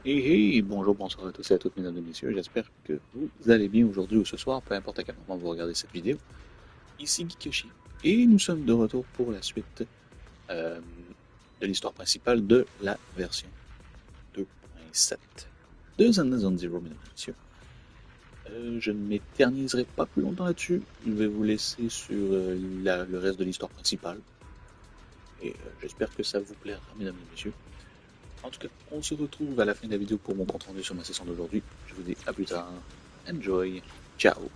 Et bonjour, bonsoir à tous et à toutes, mesdames et messieurs. J'espère que vous allez bien aujourd'hui ou ce soir, peu importe à quel moment vous regardez cette vidéo. Ici GeekYoshii. Et nous sommes de retour pour la suite euh, de l'histoire principale de la version 2.7 de Zenless Zone Zero, mesdames et messieurs. Je ne m'éterniserai pas plus longtemps là-dessus. Je vais vous laisser sur le reste de l'histoire principale. Et j'espère que ça vous plaira, mesdames et messieurs. En tout cas, on se retrouve à la fin de la vidéo pour mon compte rendu sur ma session d'aujourd'hui. Je vous dis à plus tard. Enjoy. Ciao.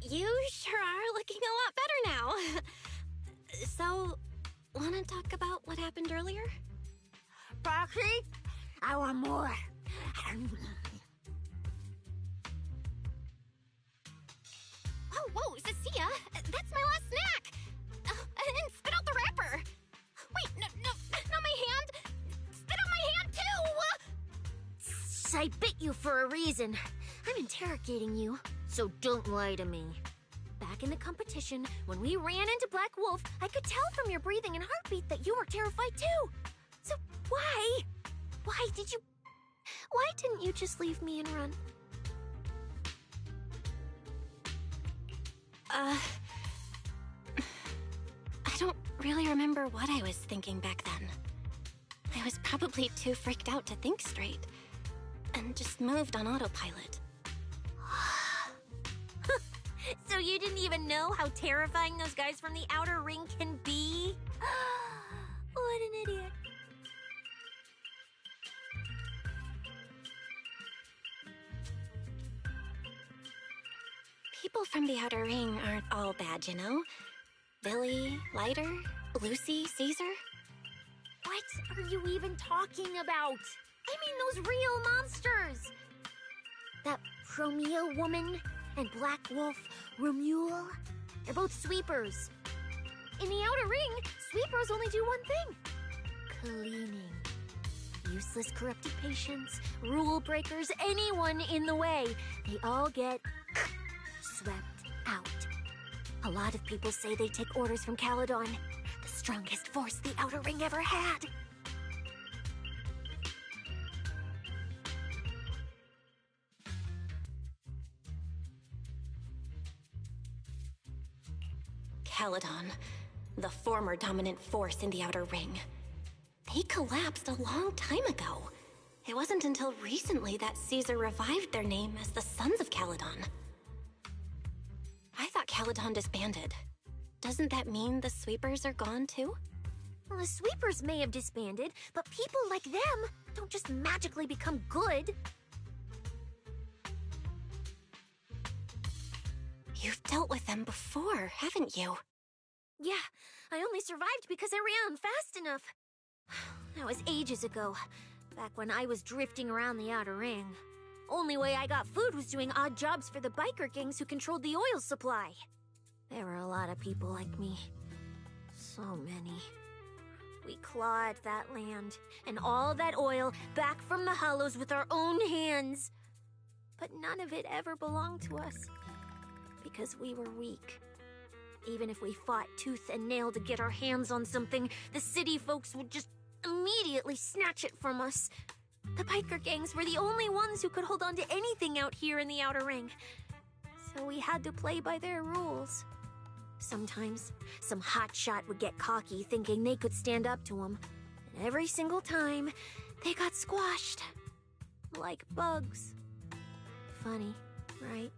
You sure are looking a lot better now. So, wanna talk about what happened earlier? Foxy, I want more. Oh, whoa, Cecilia, that's my last snack. And spit out the wrapper. Wait, no, not my hand. Spit out my hand too. I bit you for a reason. I'm interrogating you, so don't lie to me. Back in the competition, when we ran into Black Wolf, I could tell from your breathing and heartbeat that you were terrified too. So why? Why didn't you just leave me and run? I don't really remember what I was thinking back then. I was probably too freaked out to think straight, and just moved on autopilot. So you didn't even know how terrifying those guys from the outer ring can be? What an idiot. People from the outer ring aren't all bad, you know? Billy, Lighter, Lucy, Caesar. What are you even talking about? I mean those real monsters! That Promeo woman and Black Wolf, Romuald, they're both sweepers. In the outer ring, sweepers only do one thing. Cleaning. Useless corrupted patients, rule breakers, anyone in the way. They all get swept out. A lot of people say they take orders from Caledon, the strongest force the outer ring ever had. Caledon, the former dominant force in the outer ring. They collapsed a long time ago. It wasn't until recently that Caesar revived their name as the Sons of Caledon. I thought Caledon disbanded. Doesn't that mean the sweepers are gone too? Well, the sweepers may have disbanded, but people like them don't just magically become good. You've dealt with them before, haven't you? Yeah, I only survived because I ran fast enough. That was ages ago, back when I was drifting around the outer ring. Only way I got food was doing odd jobs for the biker gangs who controlled the oil supply. There were a lot of people like me. So many. We clawed that land, and all that oil back from the hollows with our own hands. But none of it ever belonged to us, because we were weak. Even if we fought tooth and nail to get our hands on something, the city folks would just immediately snatch it from us. The biker gangs were the only ones who could hold on to anything out here in the outer ring. So we had to play by their rules. Sometimes, some hotshot would get cocky thinking they could stand up to them. And every single time, they got squashed. Like bugs. Funny, right?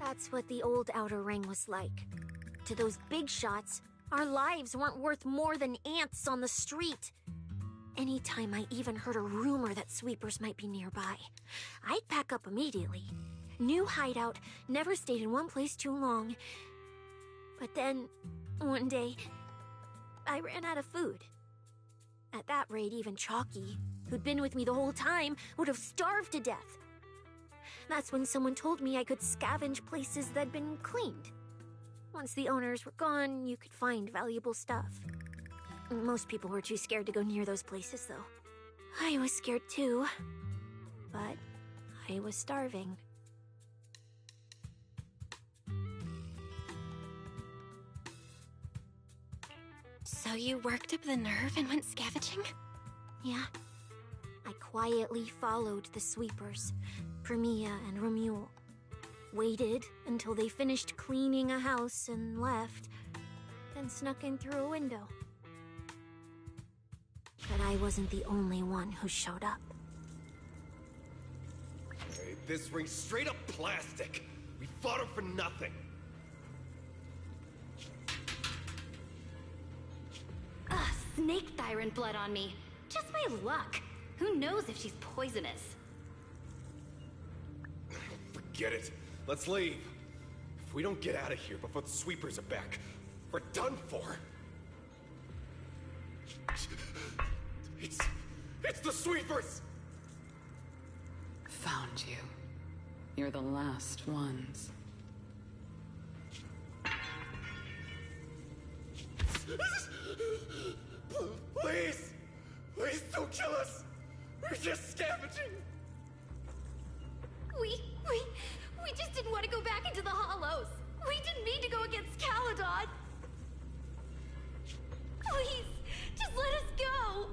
That's what the old outer ring was like. To those big shots, our lives weren't worth more than ants on the street. Anytime I even heard a rumor that sweepers might be nearby, I'd pack up immediately. New hideout, never stayed in one place too long. But then, One day, I ran out of food. At that rate, even Chalky, who'd been with me the whole time, would have starved to death. That's when someone told me I could scavenge places that'd been cleaned. Once the owners were gone, you could find valuable stuff. Most people were too scared to go near those places, though. I was scared too, but I was starving. So you worked up the nerve and went scavenging? Yeah. I quietly followed the sweepers, Premia and Romuald. Waited until they finished cleaning a house and left, then snuck in through a window. But I wasn't the only one who showed up. Hey, this ring's straight up plastic. We fought her for nothing. Snake thyron blood on me. Just my luck. Who knows if she's poisonous? Forget it. Let's leave. If we don't get out of here before the sweepers are back, we're done for. It's the sweepers! Found you. You're the last ones. Please! Please don't kill us! We're just scavenging! We just didn't want to go back into the hollows. We didn't mean to go against Caledon. Please, just let us go.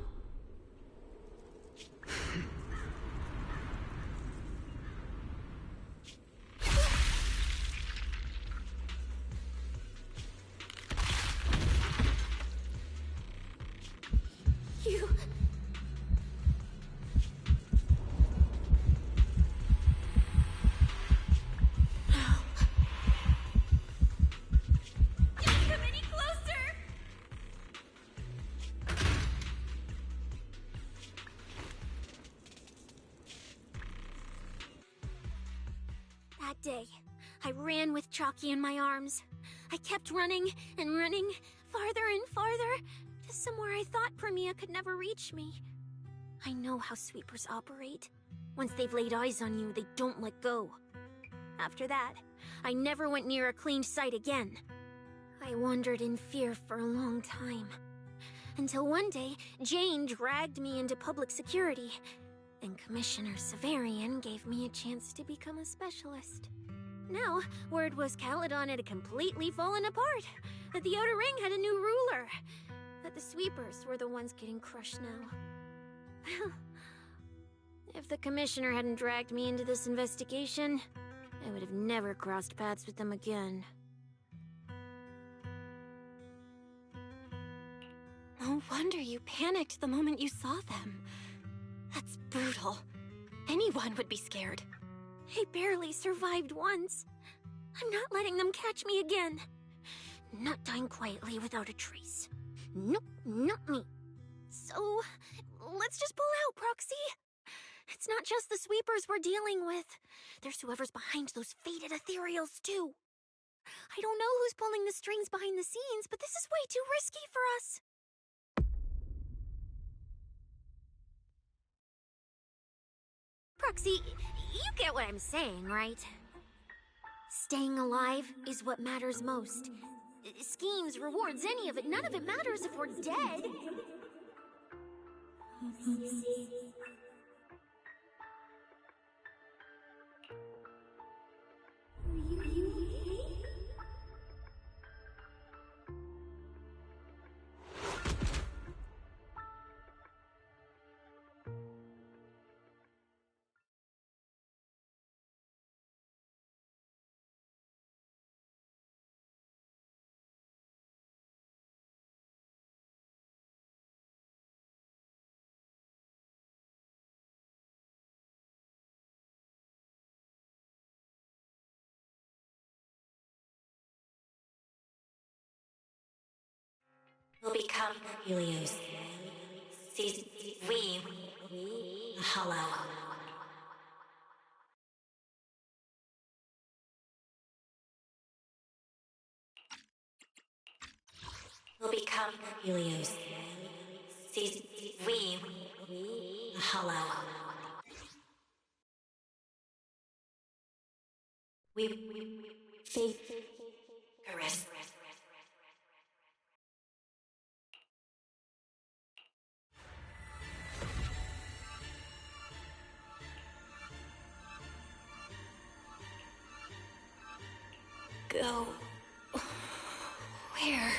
You... That day, I ran with Chalky in my arms. I kept running and running, farther and farther, to somewhere I thought Premia could never reach me. I know how sweepers operate. Once they've laid eyes on you, they don't let go. After that, I never went near a cleaned site again. I wandered in fear for a long time. Until one day, Jane dragged me into public security, and Commissioner Severian gave me a chance to become a specialist. Now, word was Caledon had completely fallen apart, that the Outer Ring had a new ruler, that the sweepers were the ones getting crushed now. If the Commissioner hadn't dragged me into this investigation, I would have never crossed paths with them again. No wonder you panicked the moment you saw them. That's brutal. Anyone would be scared. I barely survived once. I'm not letting them catch me again. Not dying quietly without a trace. Nope, not me. So, let's just pull out, Proxy. It's not just the sweepers we're dealing with. There's whoever's behind those faded ethereals, too. I don't know who's pulling the strings behind the scenes, but this is way too risky for us. Proxy, you get what I'm saying, right? Staying alive is what matters most. Schemes, rewards, any of it, none of it matters if we're dead. Will become Helios. We hollow. will become Helios. We hollow. We faith caress. Go. Where?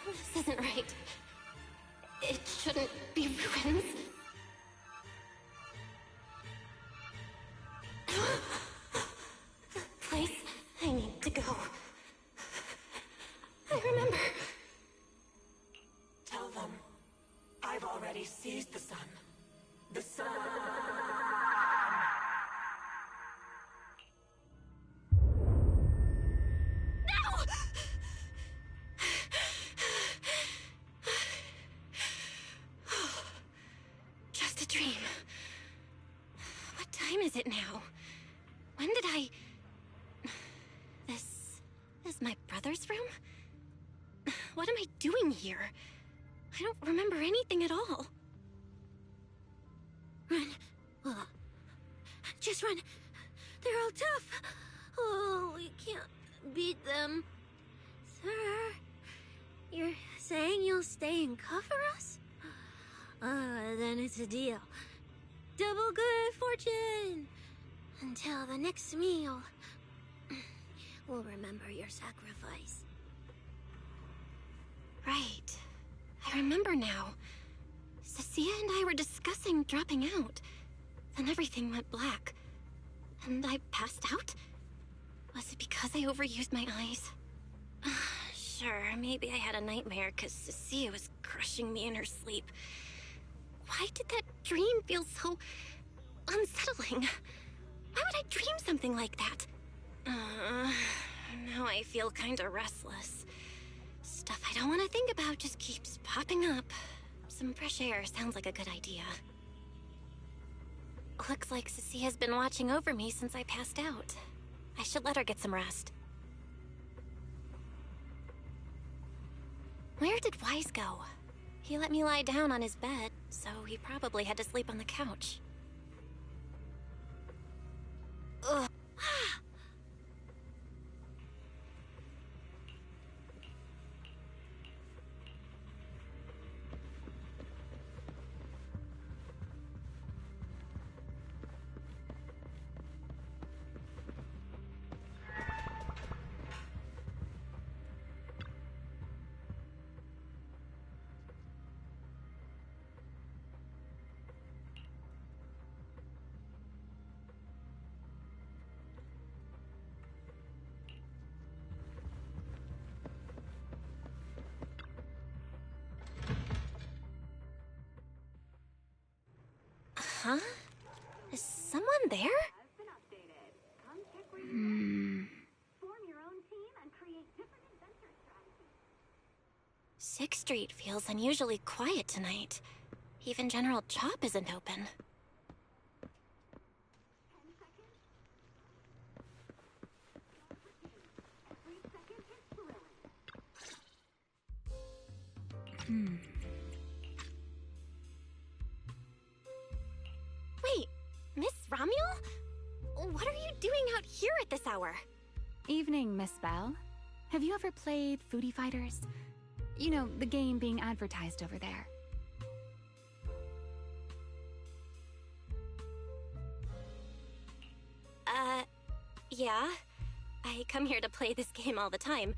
This isn't right. It shouldn't be ruins. The place I need to go. I remember. Tell them I've already seized the sun. The sun. Just a dream. What time is it now? When did I... This is my brother's room? What am I doing here? I don't remember anything at all. Run. Just run. They're all tough. Oh, we can't beat them. Sir, you're saying you'll stay and cover us? Then it's a deal. Double good fortune! Until the next meal. We'll remember your sacrifice. Right. I remember now. Cecilia and I were discussing dropping out. Then everything went black. And I passed out? Was it because I overused my eyes? Sure, maybe I had a nightmare because Cecilia was crushing me in her sleep. Why did that dream feel so unsettling? Why would I dream something like that? Now I feel kinda restless. Stuff I don't want to think about just keeps popping up. Some fresh air sounds like a good idea. Looks like Cecilia's been watching over me since I passed out. I should let her get some rest. Where did Wise go? He let me lie down on his bed, so he probably had to sleep on the couch. Ugh. Huh? Is someone there? Sixth Street feels unusually quiet tonight. Even General Chop isn't open. Wait, Miss Romuel? What are you doing out here at this hour? Evening, Miss Bell. Have you ever played Foodie Fighters? You know, the game being advertised over there. Yeah. I come here to play this game all the time.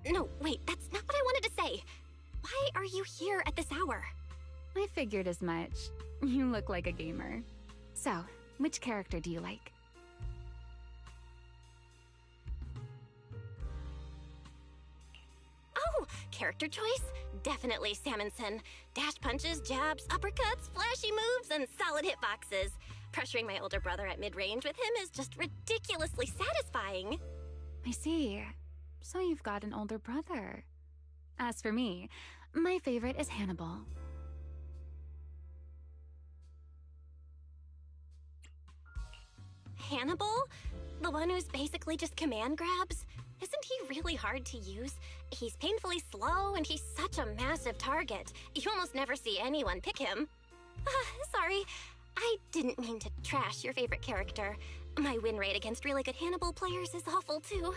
No, wait, that's not what I wanted to say. Why are you here at this hour? I figured as much. You look like a gamer. So, which character do you like? Oh, character choice? Definitely Salmonson. Dash punches, jabs, uppercuts, flashy moves, and solid hitboxes. Pressuring my older brother at mid-range with him is just ridiculously satisfying. I see. So you've got an older brother. As for me, my favorite is Hannibal. Hannibal? The one who's basically just command grabs? Isn't he really hard to use? He's painfully slow, and he's such a massive target. You almost never see anyone pick him. Sorry. I didn't mean to trash your favorite character. My win rate against really good Hannibal players is awful, too.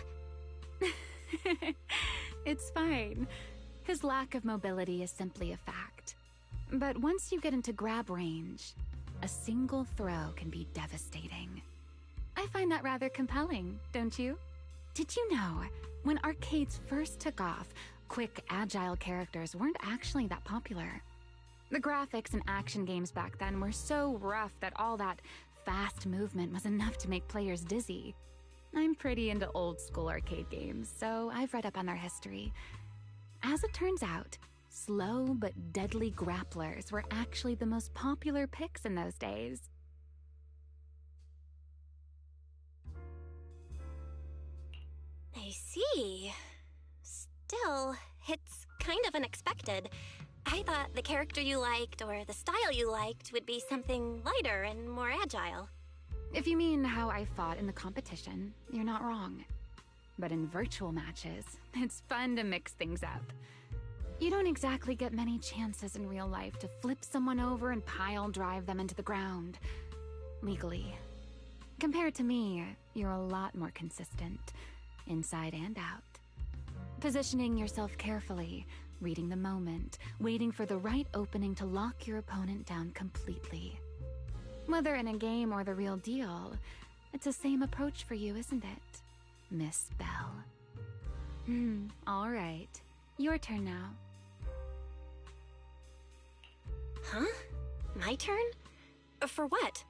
It's fine. His lack of mobility is simply a fact. But once you get into grab range, a single throw can be devastating. I find that rather compelling, don't you? Did you know, when arcades first took off, quick, agile characters weren't actually that popular. The graphics in action games back then were so rough that all that fast movement was enough to make players dizzy. I'm pretty into old school arcade games, so I've read up on their history. As it turns out, slow but deadly grapplers were actually the most popular picks in those days. I see. Still, it's kind of unexpected. I thought the character you liked or the style you liked would be something lighter and more agile. If you mean how I fought in the competition, you're not wrong. But in virtual matches, it's fun to mix things up. You don't exactly get many chances in real life to flip someone over and pile drive them into the ground. Legally. Compared to me, you're a lot more consistent, inside and out. Positioning yourself carefully, reading the moment, waiting for the right opening to lock your opponent down completely. Whether in a game or the real deal, it's the same approach for you, isn't it, Miss Belle? All right. Your turn now. Huh? My turn? For what?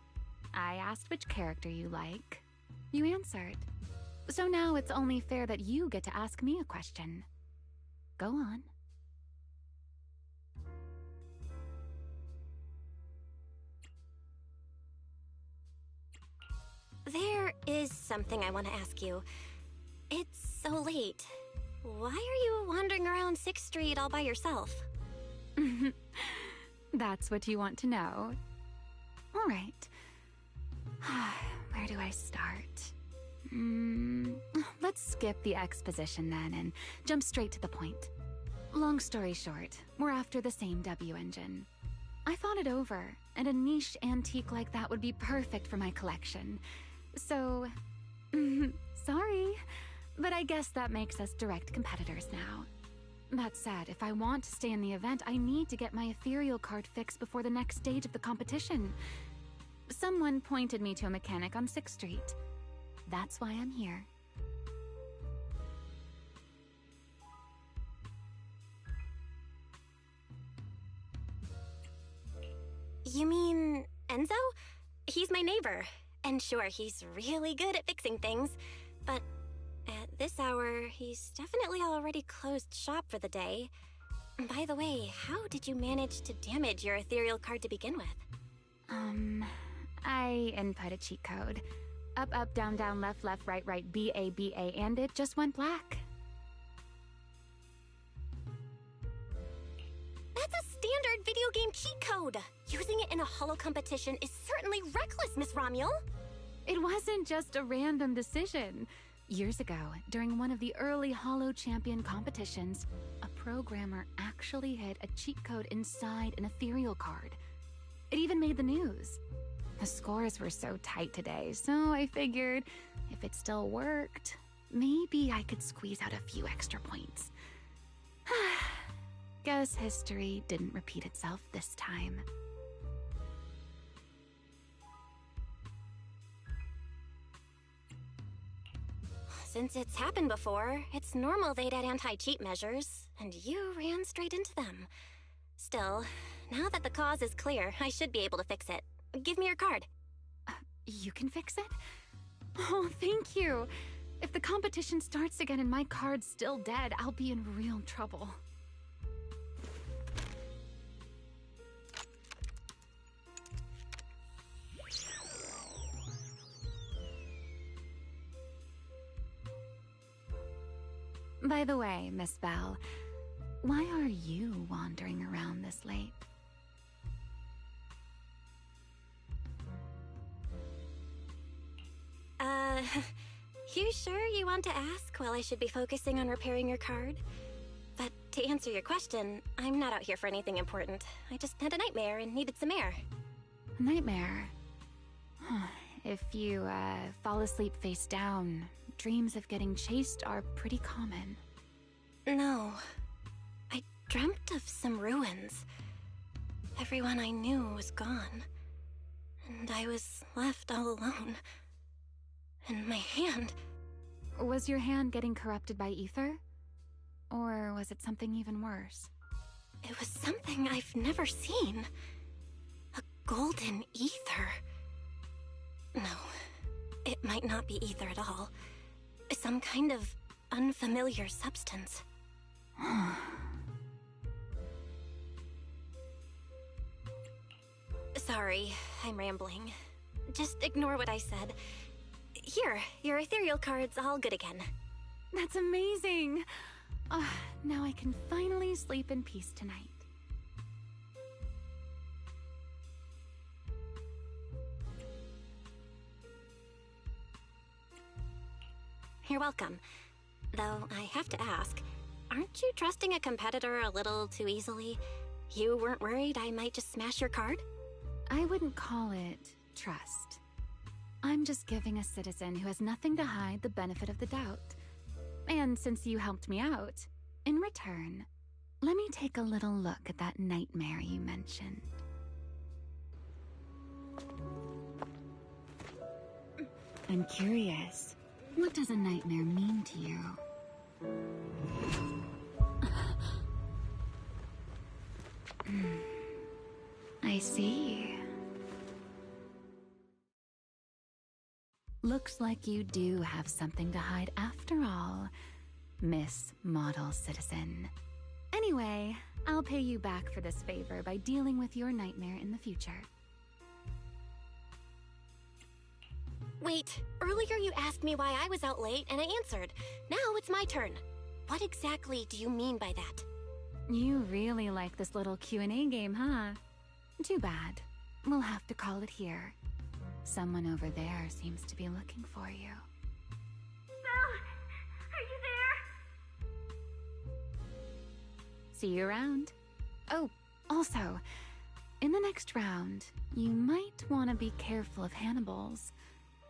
I asked which character you like. You answered. So now it's only fair that you get to ask me a question. Go on. There is something I want to ask you. It's so late. Why are you wandering around 6th Street all by yourself? That's what you want to know. All right. Where do I start? Let's skip the exposition then and jump straight to the point. Long story short, we're after the same W engine. I thought it over, and a niche antique like that would be perfect for my collection. So, sorry, but I guess that makes us direct competitors now. That said, if I want to stay in the event, I need to get my ethereal card fixed before the next stage of the competition. Someone pointed me to a mechanic on 6th Street. That's why I'm here. You mean Enzo? He's my neighbor. And sure, he's really good at fixing things, but at this hour, he's definitely already closed shop for the day. By the way, how did you manage to damage your ethereal card to begin with? I input a cheat code. Up, up, down, down, left, left, right, right, B-A, B-A, and it just went black. That's a standard video game cheat code! Using it in a holo competition is certainly reckless, Miss Romuel! It wasn't just a random decision. Years ago, during one of the early holo champion competitions, a programmer actually hid a cheat code inside an ethereal card. It even made the news. The scores were so tight today, so I figured if it still worked, maybe I could squeeze out a few extra points. Guess history didn't repeat itself this time. Since it's happened before, it's normal they'd add anti-cheat measures, and you ran straight into them. Still, now that the cause is clear, I should be able to fix it. Give me your card. You can fix it? Oh, thank you. If the competition starts again and my card's still dead, I'll be in real trouble. By the way, Miss Belle, why are you wandering around this late? You sure you want to ask while I should be focusing on repairing your card? But to answer your question, I'm not out here for anything important. I just had a nightmare and needed some air. A nightmare? If you, fall asleep face down, dreams of getting chased are pretty common. No. I dreamt of some ruins. Everyone I knew was gone. And I was left all alone. And my hand... Was your hand getting corrupted by ether? Or was it something even worse? It was something I've never seen. A golden ether. No, it might not be ether at all. Some kind of unfamiliar substance. Sorry, I'm rambling. Just ignore what I said. Here, your ethereal card's all good again. That's amazing! Now I can finally sleep in peace tonight. You're welcome. Though I have to ask, aren't you trusting a competitor a little too easily? You weren't worried I might just smash your card? I wouldn't call it trust. I'm just giving a citizen who has nothing to hide the benefit of the doubt. And since you helped me out, in return, let me take a little look at that nightmare you mentioned. I'm curious, what does a nightmare mean to you? I see. Looks like you do have something to hide after all, Miss Model Citizen. Anyway, I'll pay you back for this favor by dealing with your nightmare in the future. Wait, earlier you asked me why I was out late and I answered. Now it's my turn. What exactly do you mean by that? You really like this little Q&A game, huh? Too bad. We'll have to call it here. Someone over there seems to be looking for you. Belle, are you there? See you around. Oh, also, in the next round, you might want to be careful of Hannibals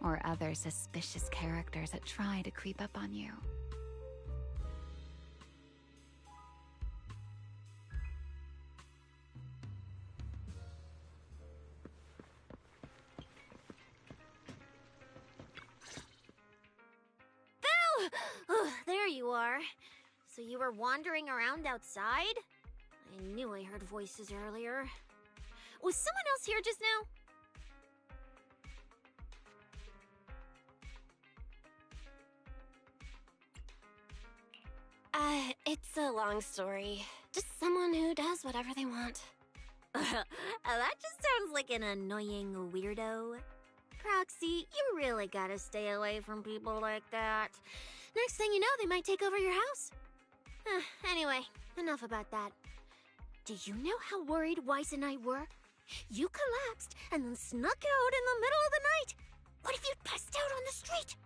or other suspicious characters that try to creep up on you. Oh, there you are. So you were wandering around outside? I knew I heard voices earlier. Was someone else here just now? It's a long story. Just someone who does whatever they want. That just sounds like an annoying weirdo. Proxy, you really gotta stay away from people like that. Next thing you know, they might take over your house. Anyway, enough about that. Do you know how worried Weiss and I were? You collapsed and then snuck out in the middle of the night. What if you'd passed out on the street?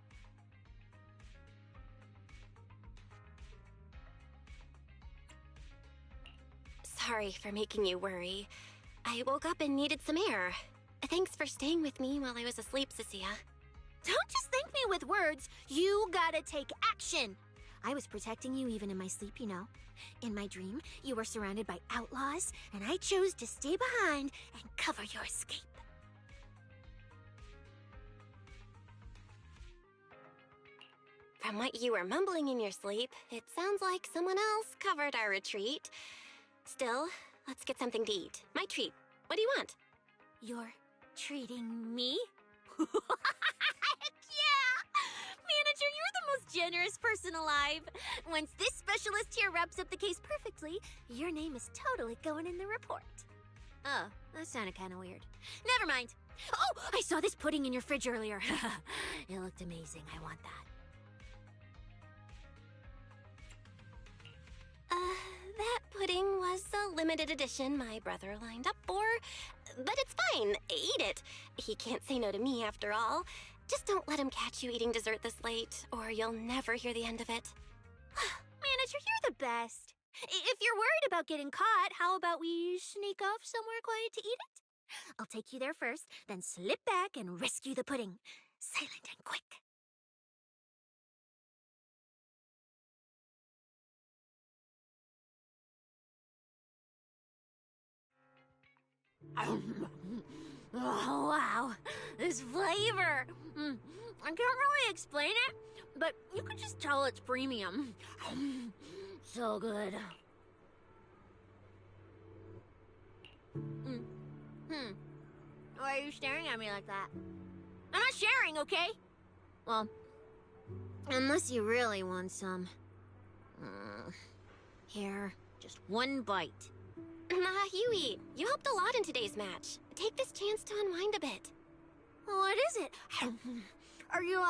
Sorry for making you worry. I woke up and needed some air. Thanks for staying with me while I was asleep, Cecilia. Don't just thank me with words. You gotta take action. I was protecting you even in my sleep, you know. In my dream, you were surrounded by outlaws, and I chose to stay behind and cover your escape. From what you were mumbling in your sleep, it sounds like someone else covered our retreat. Still, let's get something to eat. My treat. What do you want? You're treating me? Heck yeah! Manager, you're the most generous person alive. Once this specialist here wraps up the case perfectly, your name is totally going in the report. Oh, that sounded kind of weird. Never mind. Oh, I saw this pudding in your fridge earlier. It looked amazing. I want that. That pudding was a limited edition my brother lined up for. But it's fine. Eat it. He can't say no to me after all. Just don't let him catch you eating dessert this late, or you'll never hear the end of it. Manager, you're the best. If you're worried about getting caught, how about we sneak off somewhere quiet to eat it? I'll take you there first, then slip back and rescue the pudding. Silent and quick. Oh, wow. This flavor. I can't really explain it, but you can just tell it's premium. So good. Why are you staring at me like that? I'm not sharing, okay? Well, unless you really want some. Here, just one bite. Huey, you helped a lot in today's match. Take this chance to unwind a bit. What is it? Are you,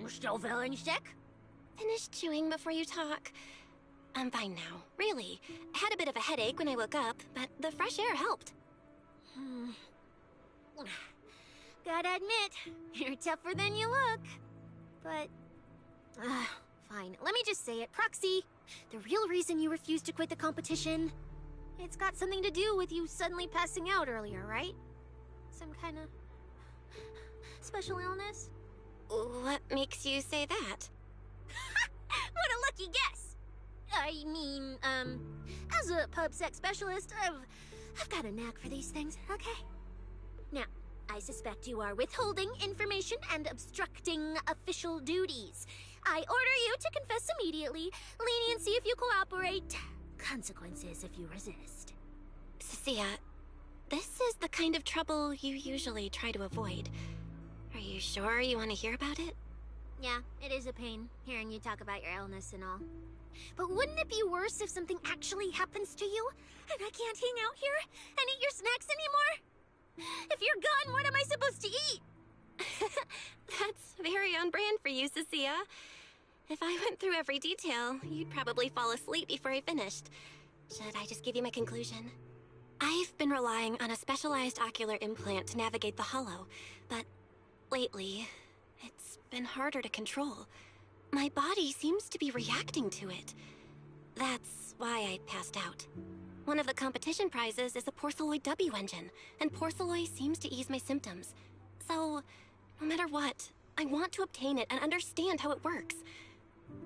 still feeling sick? Finish chewing before you talk. I'm fine now, really. I had a bit of a headache when I woke up, but the fresh air helped. Gotta admit, you're tougher than you look. But, fine. Let me just say it. Proxy, the real reason you refused to quit the competition, it's got something to do with you suddenly passing out earlier, right? Some kind of special illness? What makes you say that? What a lucky guess! I mean, as a pub sex specialist, I've got a knack for these things, okay? Now, I suspect you are withholding information and obstructing official duties. I order you to confess immediately, leniency if you cooperate, consequences if you resist. Cecilia, this is the kind of trouble you usually try to avoid. Are you sure you want to hear about it? Yeah, it is a pain, hearing you talk about your illness and all. But wouldn't it be worse if something actually happens to you, and I can't hang out here and eat your snacks anymore? If you're gone, what am I supposed to eat? That's very on brand for you, Cecilia. If I went through every detail, you'd probably fall asleep before I finished. Should I just give you my conclusion? I've been relying on a specialized ocular implant to navigate the hollow, but lately, it's been harder to control. My body seems to be reacting to it. That's why I passed out. One of the competition prizes is a Porceloid W engine, and Porceloid seems to ease my symptoms. So, no matter what, I want to obtain it and understand how it works.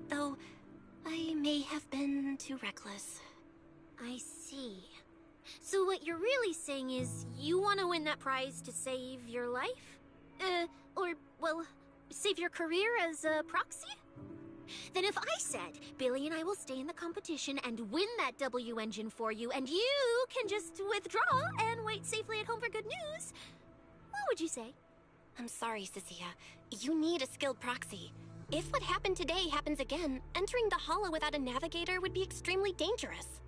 Though, I may have been too reckless. I see. So what you're really saying is you want to win that prize to save your life? Well, save your career as a proxy? Then if I said, Billy and I will stay in the competition and win that W engine for you, and you can just withdraw and wait safely at home for good news, what would you say? I'm sorry, Cecilia. You need a skilled proxy. If what happened today happens again, entering the hollow without a navigator would be extremely dangerous.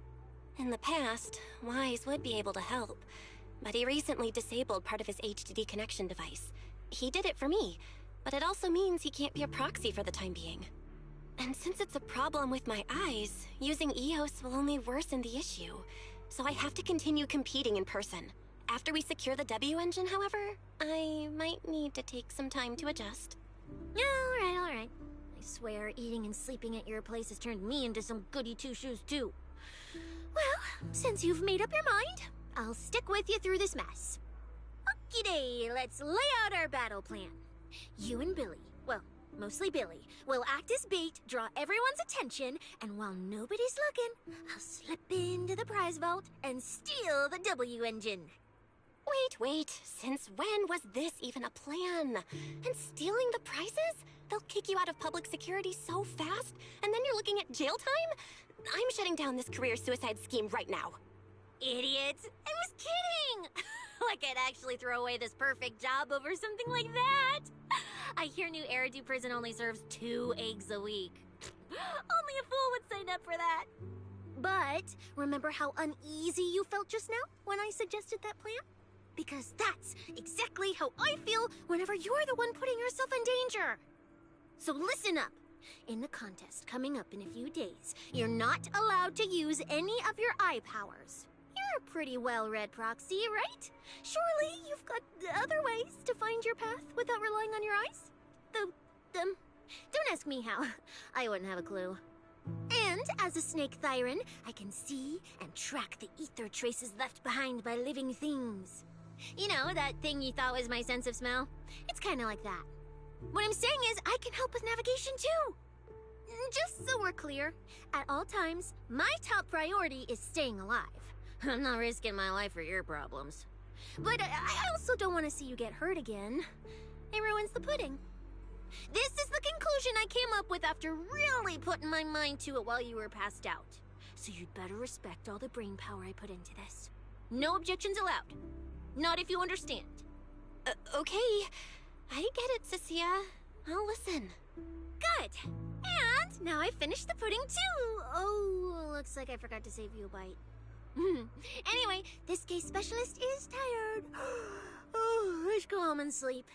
In the past, Wise would be able to help, but he recently disabled part of his HDD connection device. He did it for me, but it also means he can't be a proxy for the time being. And since it's a problem with my eyes, using EOS will only worsen the issue, so I have to continue competing in person. After we secure the W engine, however, I might need to take some time to adjust. Yeah, all right. I swear, eating and sleeping at your place has turned me into some goody two-shoes, too. Well, since you've made up your mind, I'll stick with you through this mess. Okie-day, let's lay out our battle plan. You and Billy, well, mostly Billy, will act as bait, draw everyone's attention, and while nobody's looking, I'll slip into the prize vault and steal the W engine. Wait, since when was this even a plan? And stealing the prizes? They'll kick you out of public security so fast, and then you're looking at jail time? I'm shutting down this career suicide scheme right now. Idiot! I was kidding! Like I'd actually throw away this perfect job over something like that! I hear NOUVELLE-ERIDU prison only serves 2 eggs a week. Only a fool would sign up for that. But remember how uneasy you felt just now when I suggested that plan? Because that's exactly how I feel whenever you're the one putting yourself in danger. So listen up. In the contest coming up in a few days, you're not allowed to use any of your eye powers. You're a pretty well-read proxy, right? Surely you've got other ways to find your path without relying on your eyes? Don't ask me how. I wouldn't have a clue. And as a snake Thyran, I can see and track the ether traces left behind by living things. You know, that thing you thought was my sense of smell? It's kind of like that. What I'm saying is, I can help with navigation too. Just so we're clear, at all times, my top priority is staying alive. I'm not risking my life for your problems. But I also don't want to see you get hurt again. It ruins the pudding. This is the conclusion I came up with after really putting my mind to it while you were passed out. So you'd better respect all the brain power I put into this. No objections allowed. Not if you understand. Okay. I get it, Cecilia. I'll listen. Good. And now I've finished the pudding too. Oh, looks like I forgot to save you a bite. Anyway, this case specialist is tired. Oh, let's go home and sleep.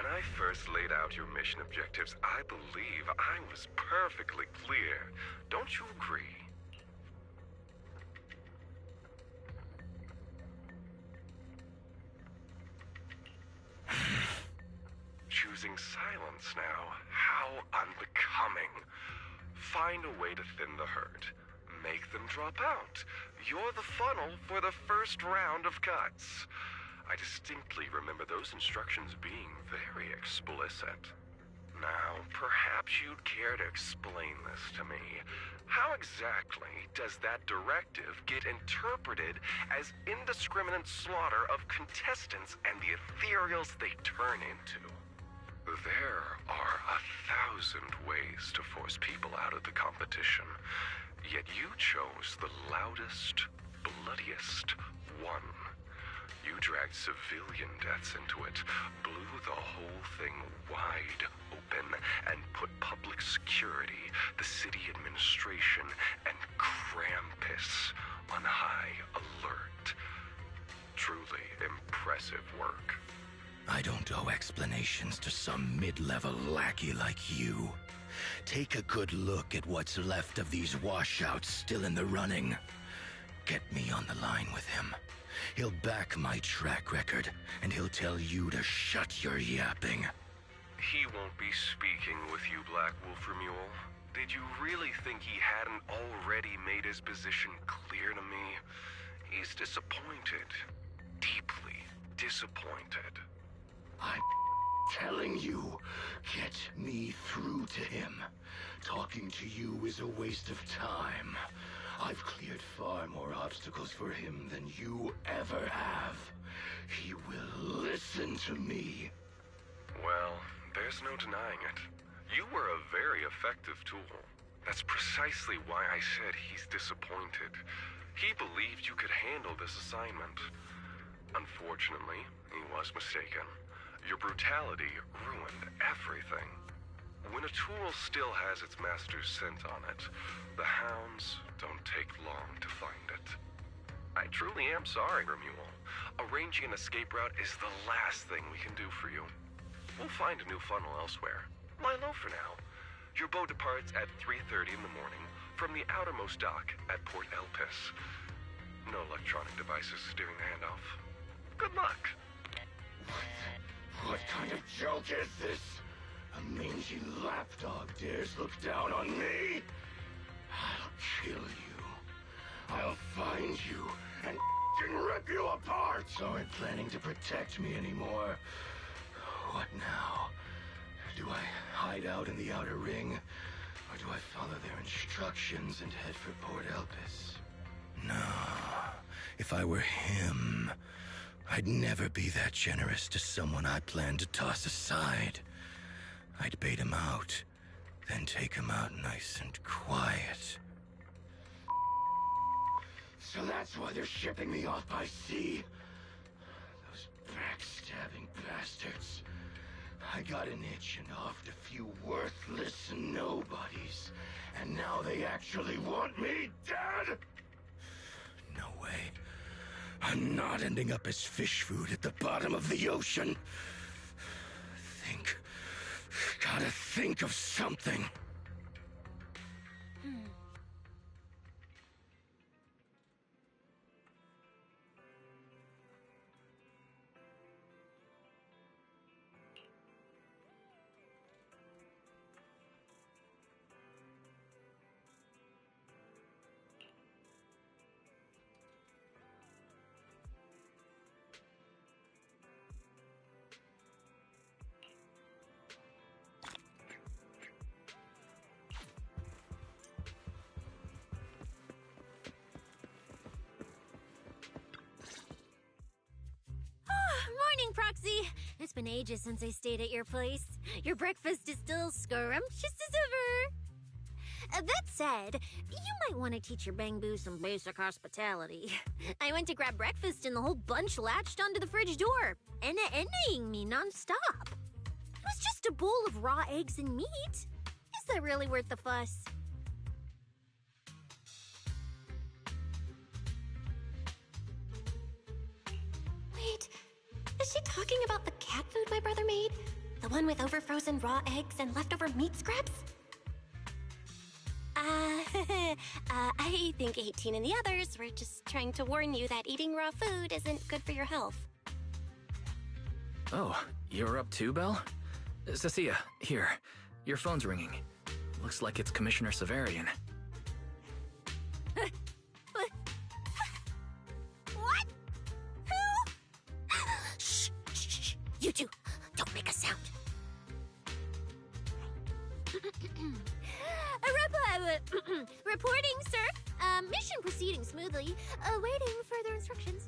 When I first laid out your mission objectives, I believe I was perfectly clear. Don't you agree? Choosing silence now. How unbecoming. Find a way to thin the herd. Make them drop out. You're the funnel for the first round of cuts. I distinctly remember those instructions being very explicit. Now, perhaps you'd care to explain this to me. How exactly does that directive get interpreted as indiscriminate slaughter of contestants and the ethereals they turn into? There are 1,000 ways to force people out of the competition, yet you chose the loudest, bloodiest one. You dragged civilian deaths into it, blew the whole thing wide open, and put public security, the city administration, and Krampus on high alert. Truly impressive work. I don't owe explanations to some mid-level lackey like you. Take a good look at what's left of these washouts still in the running. Get me on the line with him. He'll back my track record, and he'll tell you to shut your yapping. He won't be speaking with you, Black Wolf Mule. Did you really think he hadn't already made his position clear to me? He's disappointed. Deeply disappointed. I'm telling you, get me through to him. Talking to you is a waste of time. I've cleared far more obstacles for him than you ever have. He will listen to me. Well, there's no denying it. You were a very effective tool. That's precisely why I said he's disappointed. He believed you could handle this assignment. Unfortunately, he was mistaken. Your brutality ruined everything. When a tool still has its master's scent on it, the hounds don't take long to find it. I truly am sorry, Remule. Arranging an escape route is the last thing we can do for you. We'll find a new funnel elsewhere. Lie low for now. Your boat departs at 3:30 in the morning from the outermost dock at Port Elpis. No electronic devices during the handoff. Good luck. What kind of joke is this? A mangy lapdog dares look down on me? I'll kill you. I'll find you and rip you apart. So aren't planning to protect me anymore. What now? Do I hide out in the outer ring? Or do I follow their instructions and head for Port Elpis? No. If I were him, I'd never be that generous to someone I planned to toss aside. I'd bait him out, then take him out nice and quiet. So that's why they're shipping me off by sea. Those backstabbing bastards. I got an itch and offed a few worthless nobodies, and now they actually want me dead? No way. I'm not ending up as fish food at the bottom of the ocean. Gotta think of something. Morning, Proxy! It's been ages since I stayed at your place. Your breakfast is still scrumptious as ever. That said, you might want to teach your Bang Boo some basic hospitality. I went to grab breakfast and the whole bunch latched onto the fridge door, envying me nonstop. It was just a bowl of raw eggs and meat. Is that really worth the fuss? Wait, is she talking about the cat food my brother made? The one with overfrozen raw eggs and leftover meat scraps? I think 18 and the others were just trying to warn you that eating raw food isn't good for your health. Oh, you're up too, Belle? Cecilia, here. Your phone's ringing. Looks like it's Commissioner Severian. What? Who? Shh, shh, shh. You two, don't make a sound. Reporting, sir. Mission proceeding smoothly. Awaiting further instructions.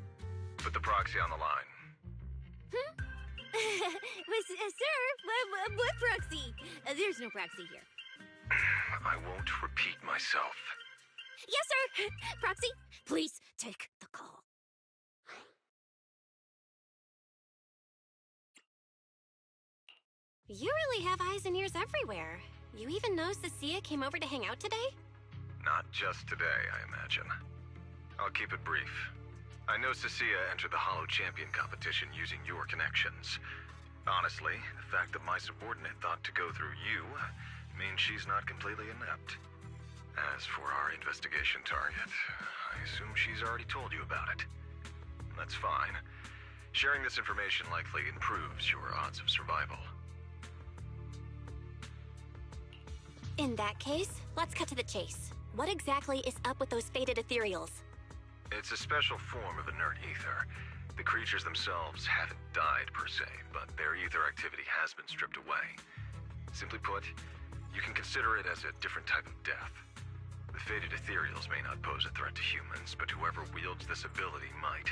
Put the proxy on the line. Sir, what proxy? There's no proxy here. I won't repeat myself. Yes, sir! Proxy, please take the call. You really have eyes and ears everywhere. You even know Cecilia came over to hang out today? Not just today, I imagine. I'll keep it brief. I know Cecilia entered the Hollow Champion competition using your connections. Honestly, the fact that my subordinate thought to go through you means she's not completely inept. As for our investigation target, I assume she's already told you about it. That's fine. Sharing this information likely improves your odds of survival. In that case, let's cut to the chase. What exactly is up with those faded ethereals? It's a special form of inert ether. The creatures themselves haven't died per se, but their ether activity has been stripped away. Simply put, you can consider it as a different type of death. The faded ethereals may not pose a threat to humans, but whoever wields this ability might.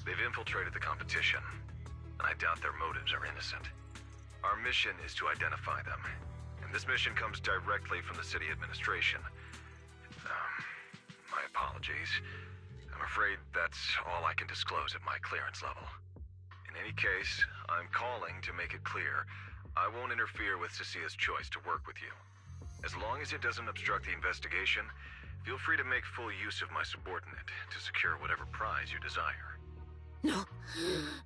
They've infiltrated the competition, and I doubt their motives are innocent. Our mission is to identify them, and this mission comes directly from the city administration. My apologies. I'm afraid that's all I can disclose at my clearance level. In any case, I'm calling to make it clear I won't interfere with Cecilia's choice to work with you. As long as it doesn't obstruct the investigation, feel free to make full use of my subordinate to secure whatever prize you desire. No,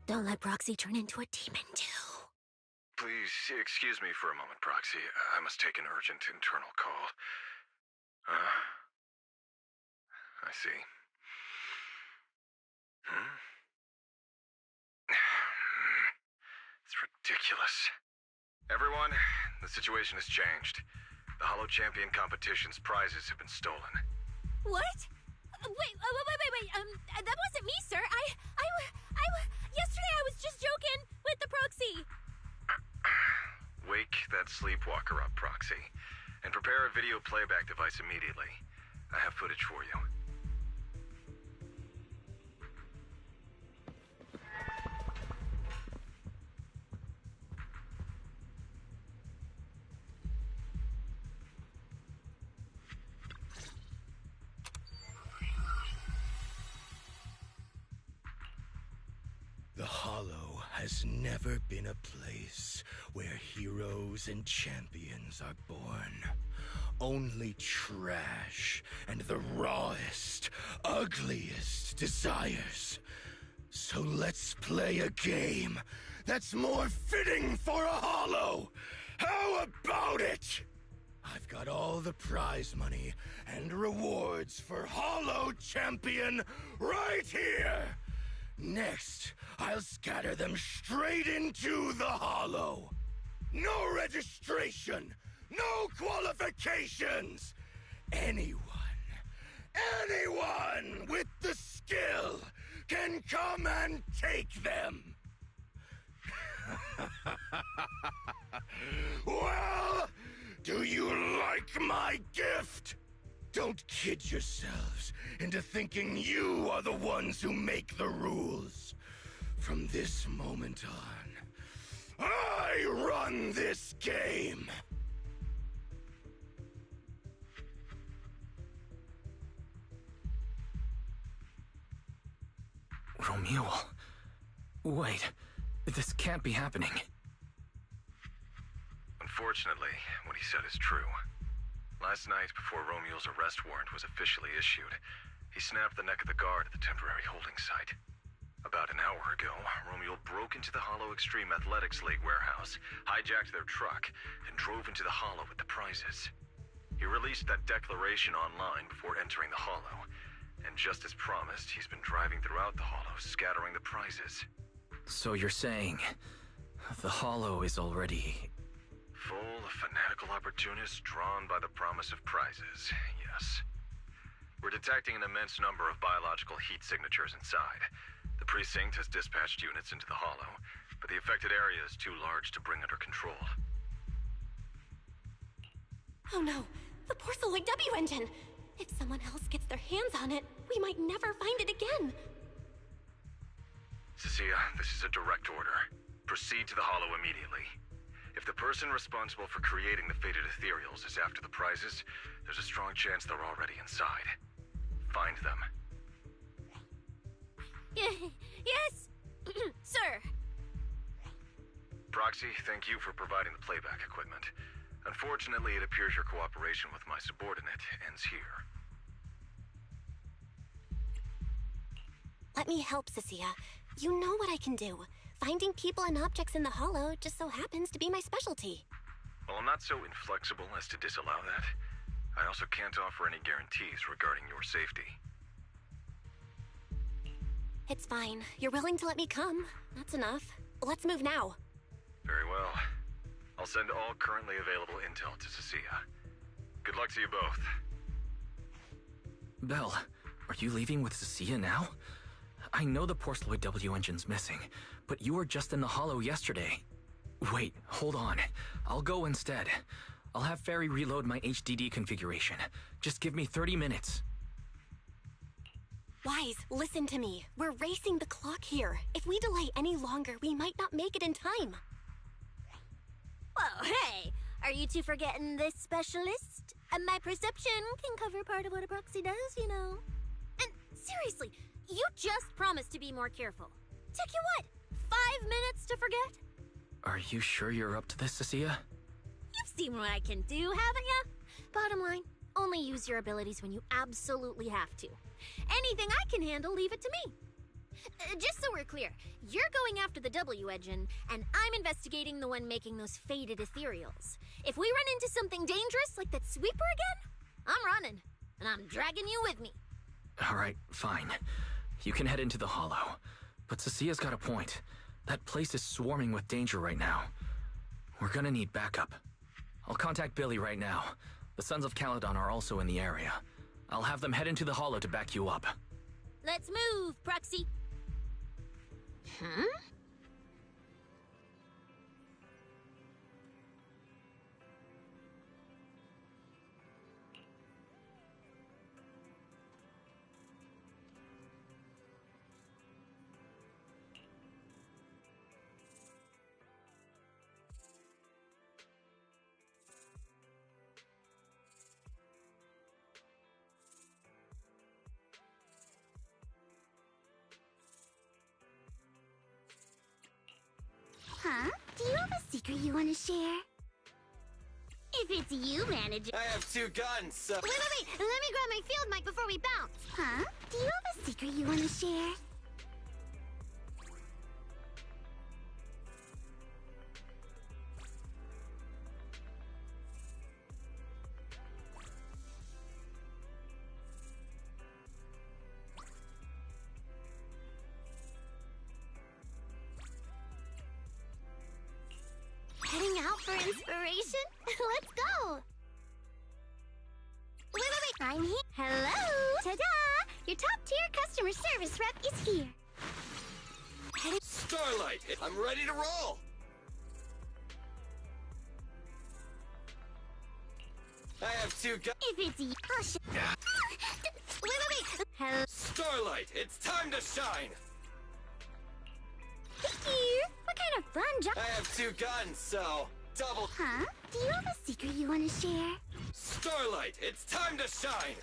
don't let Proxy turn into a demon too. Please excuse me for a moment, Proxy. I must take an urgent internal call. I see. It's ridiculous. Everyone, the situation has changed. The Hollow Champion competition's prizes have been stolen. What? Wait, that wasn't me, sir. Yesterday I was just joking with the Proxy. Wake that sleepwalker up, Proxy, and prepare a video playback device immediately. I have footage for you. The Hollow has never been a place where heroes and champions are born. Only trash and the rawest, ugliest desires. So let's play a game that's more fitting for a Hollow. How about it? I've got all the prize money and rewards for Hollow Champion right here. Next, I'll scatter them straight into the Hollow. No registration, no qualifications. Anyone with the skill can come and take them. Well, do you like my gift? Don't kid yourselves into thinking you are the ones who make the rules. From this moment on, I run this game. Romuald. Wait, this can't be happening. Unfortunately, what he said is true. Last night, before Romuald's arrest warrant was officially issued, he snapped the neck of the guard at the temporary holding site. About an hour ago, Romuald broke into the Hollow Extreme Athletics League warehouse, hijacked their truck, and drove into the Hollow with the prizes. He released that declaration online before entering the Hollow, and just as promised, he's been driving throughout the Hollow, scattering the prizes. So you're saying the Hollow is already... full of fanatical opportunists drawn by the promise of prizes, yes. We're detecting an immense number of biological heat signatures inside. The precinct has dispatched units into the Hollow, but the affected area is too large to bring under control. Oh no, the porcelain W engine! If someone else gets their hands on it, we might never find it again. Cecilia, this is a direct order. Proceed to the Hollow immediately. If If the person responsible for creating the faded ethereals is after the prizes, there's a strong chance they're already inside. Find them. Yes, sir. Proxy, thank you for providing the playback equipment. Unfortunately, it appears your cooperation with my subordinate ends here. Let me help, Cecilia. You know what I can do. Finding people and objects in the hollow just so happens to be my specialty. Well, I'm not so inflexible as to disallow that. I also can't offer any guarantees regarding your safety. It's fine. You're willing to let me come. That's enough. Let's move now. Very well. I'll send all currently available intel to Cecilia. Good luck to you both. Belle, are you leaving with Cecilia now? I know the Porceloid W engine's missing, but you were just in the hollow yesterday. Wait, hold on. I'll go instead. I'll have Fairy reload my HDD configuration. Just give me 30 minutes. Wise, listen to me. We're racing the clock here. If we delay any longer, we might not make it in time. Well, hey, are you two forgetting this specialist? My perception can cover part of what a proxy does, you know. And seriously, you just promised to be more careful. Took you what, 5 minutes to forget? Are you sure you're up to this, Cecilia? You've seen what I can do, haven't ya? Bottom line, only use your abilities when you absolutely have to. Anything I can handle, leave it to me. Just so we're clear, you're going after the W engine, and I'm investigating the one making those faded ethereals. If we run into something dangerous like that sweeper again, I'm running, and I'm dragging you with me. Alright, fine. You can head into the hollow. But Cecilia's got a point. That place is swarming with danger right now. We're gonna need backup. I'll contact Billy right now. The Sons of Caledon are also in the area. I'll have them head into the hollow to back you up. Let's move, Proxy. Huh? Huh? Do you have a secret you want to share? If it's you, manager. I have 2 guns, so... Wait. Let me grab my field mic before we bounce. Huh? Do you have a secret you want to share? Heading out for inspiration? Let's go! Wait. I'm here. Hello! Ta-da! Your top-tier customer service rep is here. Starlight, I'm ready to roll! I have 2 guns. If it's you... Oh, shit. Wait. Hello? Starlight, it's time to shine! Thank you! What kind of fun job? I have 2 guns, so... double... Huh? Do you have a secret you want to share? Starlight, it's time to shine!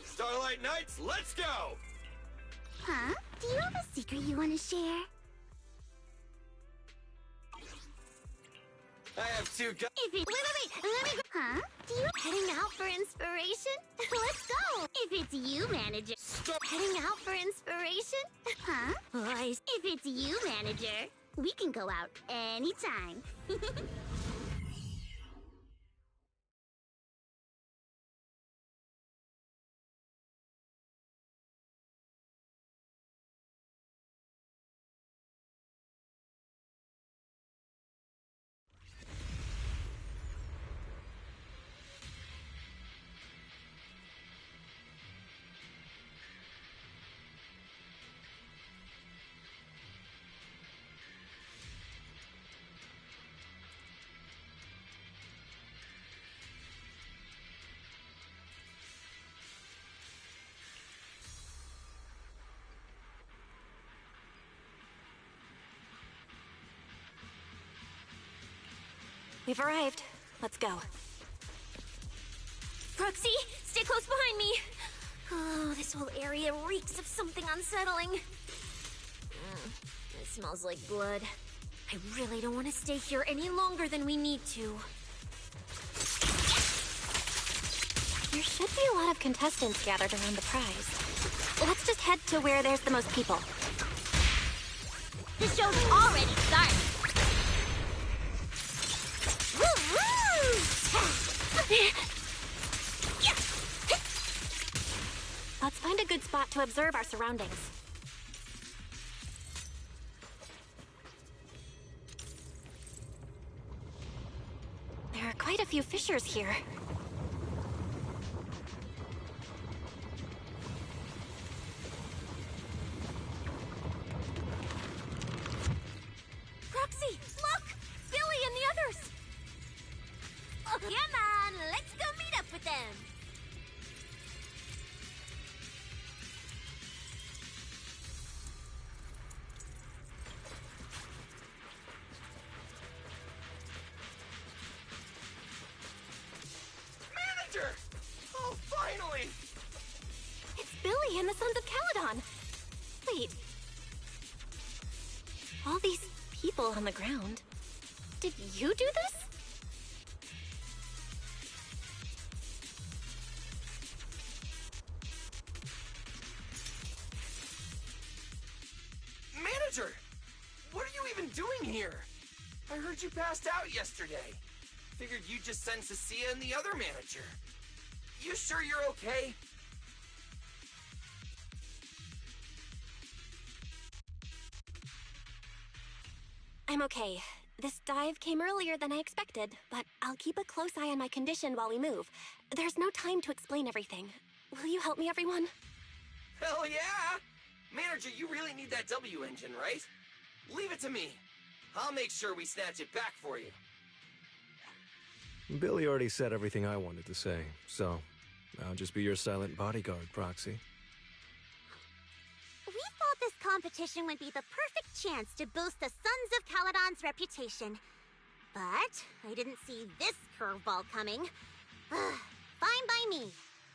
Starlight Knights, let's go! Huh? Do you have a secret you want to share? I have 2 guns. If it... Wait. Let me go... Huh? Do you... Heading out for inspiration? Let's go! If it's you, manager... Heading out for inspiration? Huh? Boys, if it's you, manager, we can go out anytime. We've arrived. Let's go. Proxy, stay close behind me. Oh, this whole area reeks of something unsettling. It smells like blood. I really don't want to stay here any longer than we need to. There should be a lot of contestants gathered around the prize. Let's just head to where there's the most people. The show's already started. Let's find a good spot to observe our surroundings. There are quite a few fissures here. Proxy, look! Billy and the others! Oh, come on, let's go meet up with them. Manager! Oh, finally! It's Billy and the Sons of Caledon. Wait. All these people on the ground. Did you do this? Manager! What are you even doing here? I heard you passed out yesterday. Figured you'd just send Cecilia and the other manager. You sure you're okay? I'm okay. This dive came earlier than I expected, but I'll keep a close eye on my condition while we move. There's no time to explain everything. Will you help me, everyone? Hell yeah! Manager, you really need that W engine, right? Leave it to me. I'll make sure we snatch it back for you. Billy already said everything I wanted to say, so I'll just be your silent bodyguard, Proxy. We thought this competition would be the perfect chance to boost the Sons of Caledon's reputation. But I didn't see this curveball coming. Fine by me.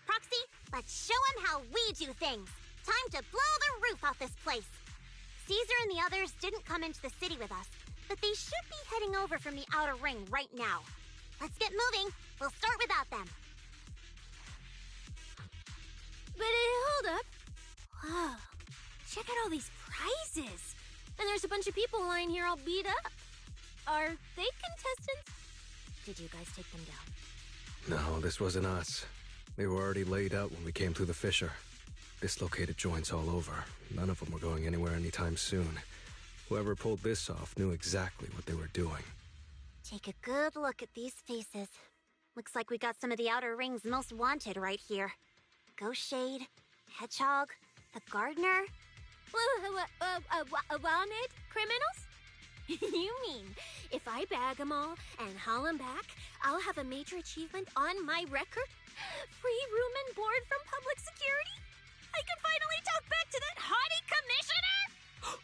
Proxy, let's show them how we do things. Time to blow the roof off this place. Caesar and the others didn't come into the city with us, but they should be heading over from the outer ring right now. Let's get moving. We'll start without them. But hold up. Whoa. Check out all these prizes. And there's a bunch of people lying here all beat up. Are they contestants? Did you guys take them down? No, this wasn't us. They were already laid out when we came through the fissure. Dislocated joints all over. None of them were going anywhere anytime soon. Whoever pulled this off knew exactly what they were doing. Take a good look at these faces. Looks like we got some of the Outer Ring's most wanted right here. Ghost Shade, Hedgehog, the Gardener. Wanted criminals? You mean, if I bag them all and haul them back, I'll have a major achievement on my record? Free room and board from public security? I could finally talk back to that haughty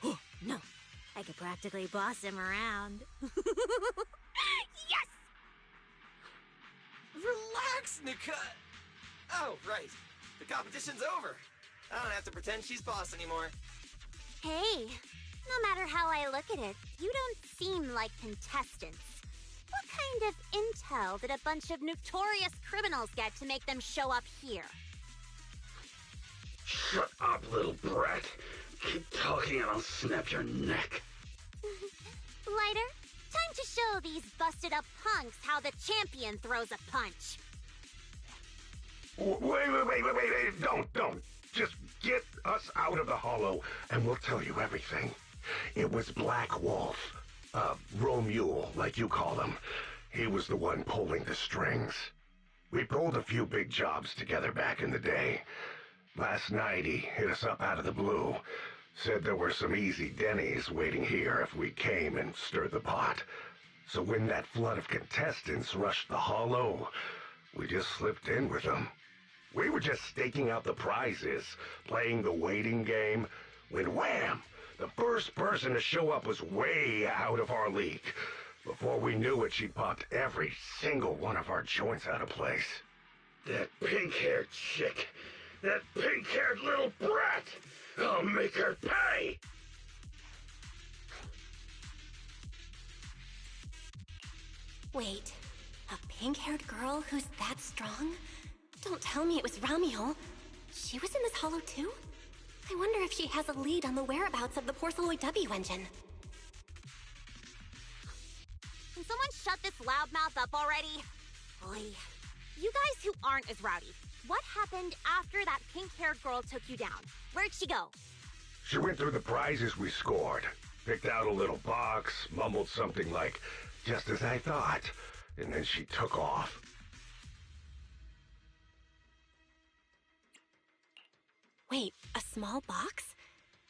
commissioner? No, I could practically boss him around. Yes! Relax, Nika. Oh, right. The competition's over. I don't have to pretend she's boss anymore. Hey, no matter how I look at it, you don't seem like contestants. What kind of intel did a bunch of notorious criminals get to make them show up here? Shut up, little brat. Keep talking and I'll snap your neck. Lighter, time to show these busted up punks how the champion throws a punch. Wait, don't. Just get us out of the hollow and we'll tell you everything. It was Black Wolf, Romule, like you call him. He was the one pulling the strings. We pulled a few big jobs together back in the day. Last night he hit us up out of the blue. Said there were some easy Denny's waiting here if we came and stirred the pot. So when that flood of contestants rushed the hollow, we just slipped in with them. We were just staking out the prizes, playing the waiting game, when wham! The first person to show up was way out of our league. Before we knew it, she popped every single one of our joints out of place. That pink-haired chick! That pink-haired little brat! I'll make her pay! Wait, a pink-haired girl who's that strong? Don't tell me it was Ramiel. She was in this hollow too? I wonder if she has a lead on the whereabouts of the Porceloid W engine. Can someone shut this loudmouth up already? Oy. You guys who aren't as rowdy, what happened after that pink-haired girl took you down? Where'd she go? She went through the prizes we scored, picked out a little box, mumbled something like, "Just as I thought," and then she took off. Wait, a small box?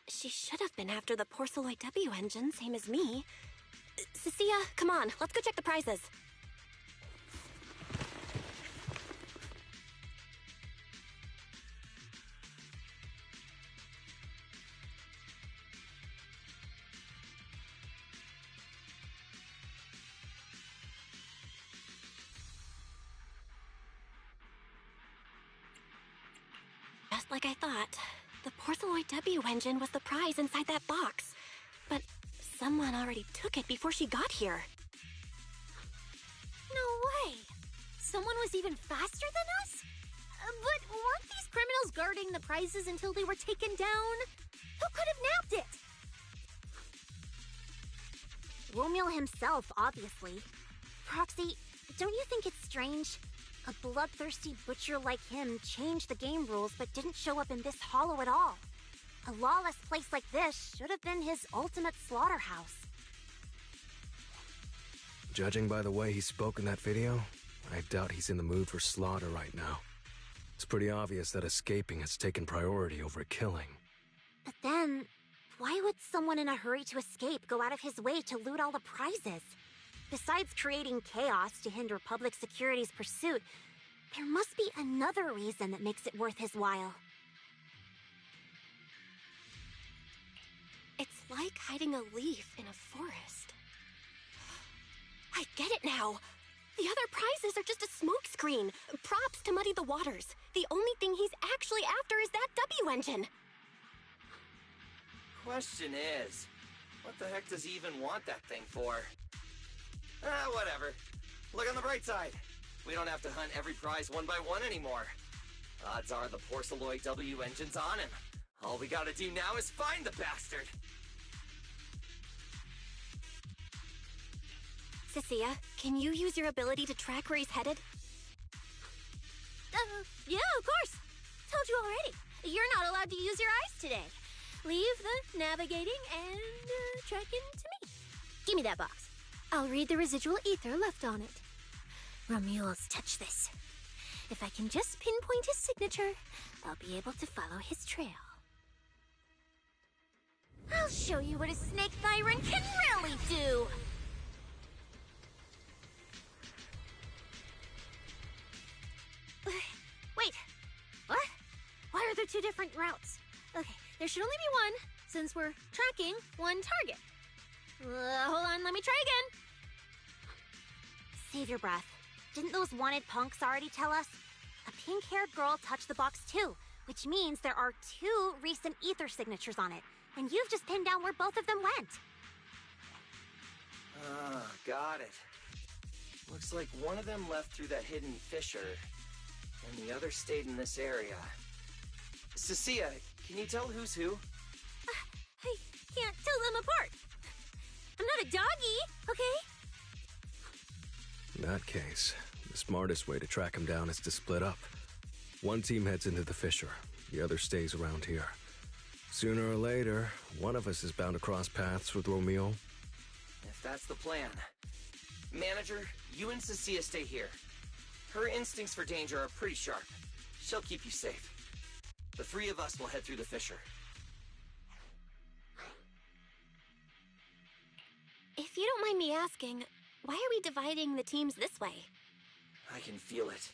She should have been after the Porceloid W engine, same as me. Cecilia, come on, let's go check the prizes. Just like I thought, the Porceloid W engine was the prize inside that box. But someone already took it before she got here. No way! Someone was even faster than us? But weren't these criminals guarding the prizes until they were taken down? Who could have nabbed it? Romeo himself, obviously. Proxy, don't you think it's strange? A bloodthirsty butcher like him changed the game rules but didn't show up in this hollow at all. A lawless place like this should have been his ultimate slaughterhouse. Judging by the way he spoke in that video, I doubt he's in the mood for slaughter right now. It's pretty obvious that escaping has taken priority over killing. But then, why would someone in a hurry to escape go out of his way to loot all the prizes? Besides creating chaos to hinder public security's pursuit, there must be another reason that makes it worth his while. It's like hiding a leaf in a forest. I get it now. The other prizes are just a smokescreen, props to muddy the waters. The only thing he's actually after is that W engine. Question is, what the heck does he even want that thing for? Whatever. Look on the bright side. We don't have to hunt every prize one by one anymore. Odds are the Porceloid W engine's on him. All we gotta do now is find the bastard. Cecilia, can you use your ability to track where he's headed? Yeah, of course. Told you already. You're not allowed to use your eyes today. Leave the navigating and tracking to me. Give me that box. I'll read the residual ether left on it. Romuald's touch this. If I can just pinpoint his signature, I'll be able to follow his trail. I'll show you what a snake tyrant can really do! Wait, what? Why are there two different routes? Okay, there should only be one, since we're tracking one target. Hold on, let me try again. Save your breath. Didn't those wanted punks already tell us? A pink-haired girl touched the box too, which means there are two recent ether signatures on it, and you've just pinned down where both of them went. Ah, got it. Looks like one of them left through that hidden fissure, and the other stayed in this area. Cecilia, can you tell who's who? I can't tell them apart. I'm not a doggy, okay? In that case, the smartest way to track him down is to split up. One team heads into the fissure, the other stays around here. Sooner or later, one of us is bound to cross paths with Romeo. If that's the plan. Manager, you and Cecilia stay here. Her instincts for danger are pretty sharp. She'll keep you safe. The three of us will head through the fissure. If you don't mind me asking, why are we dividing the teams this way? I can feel it.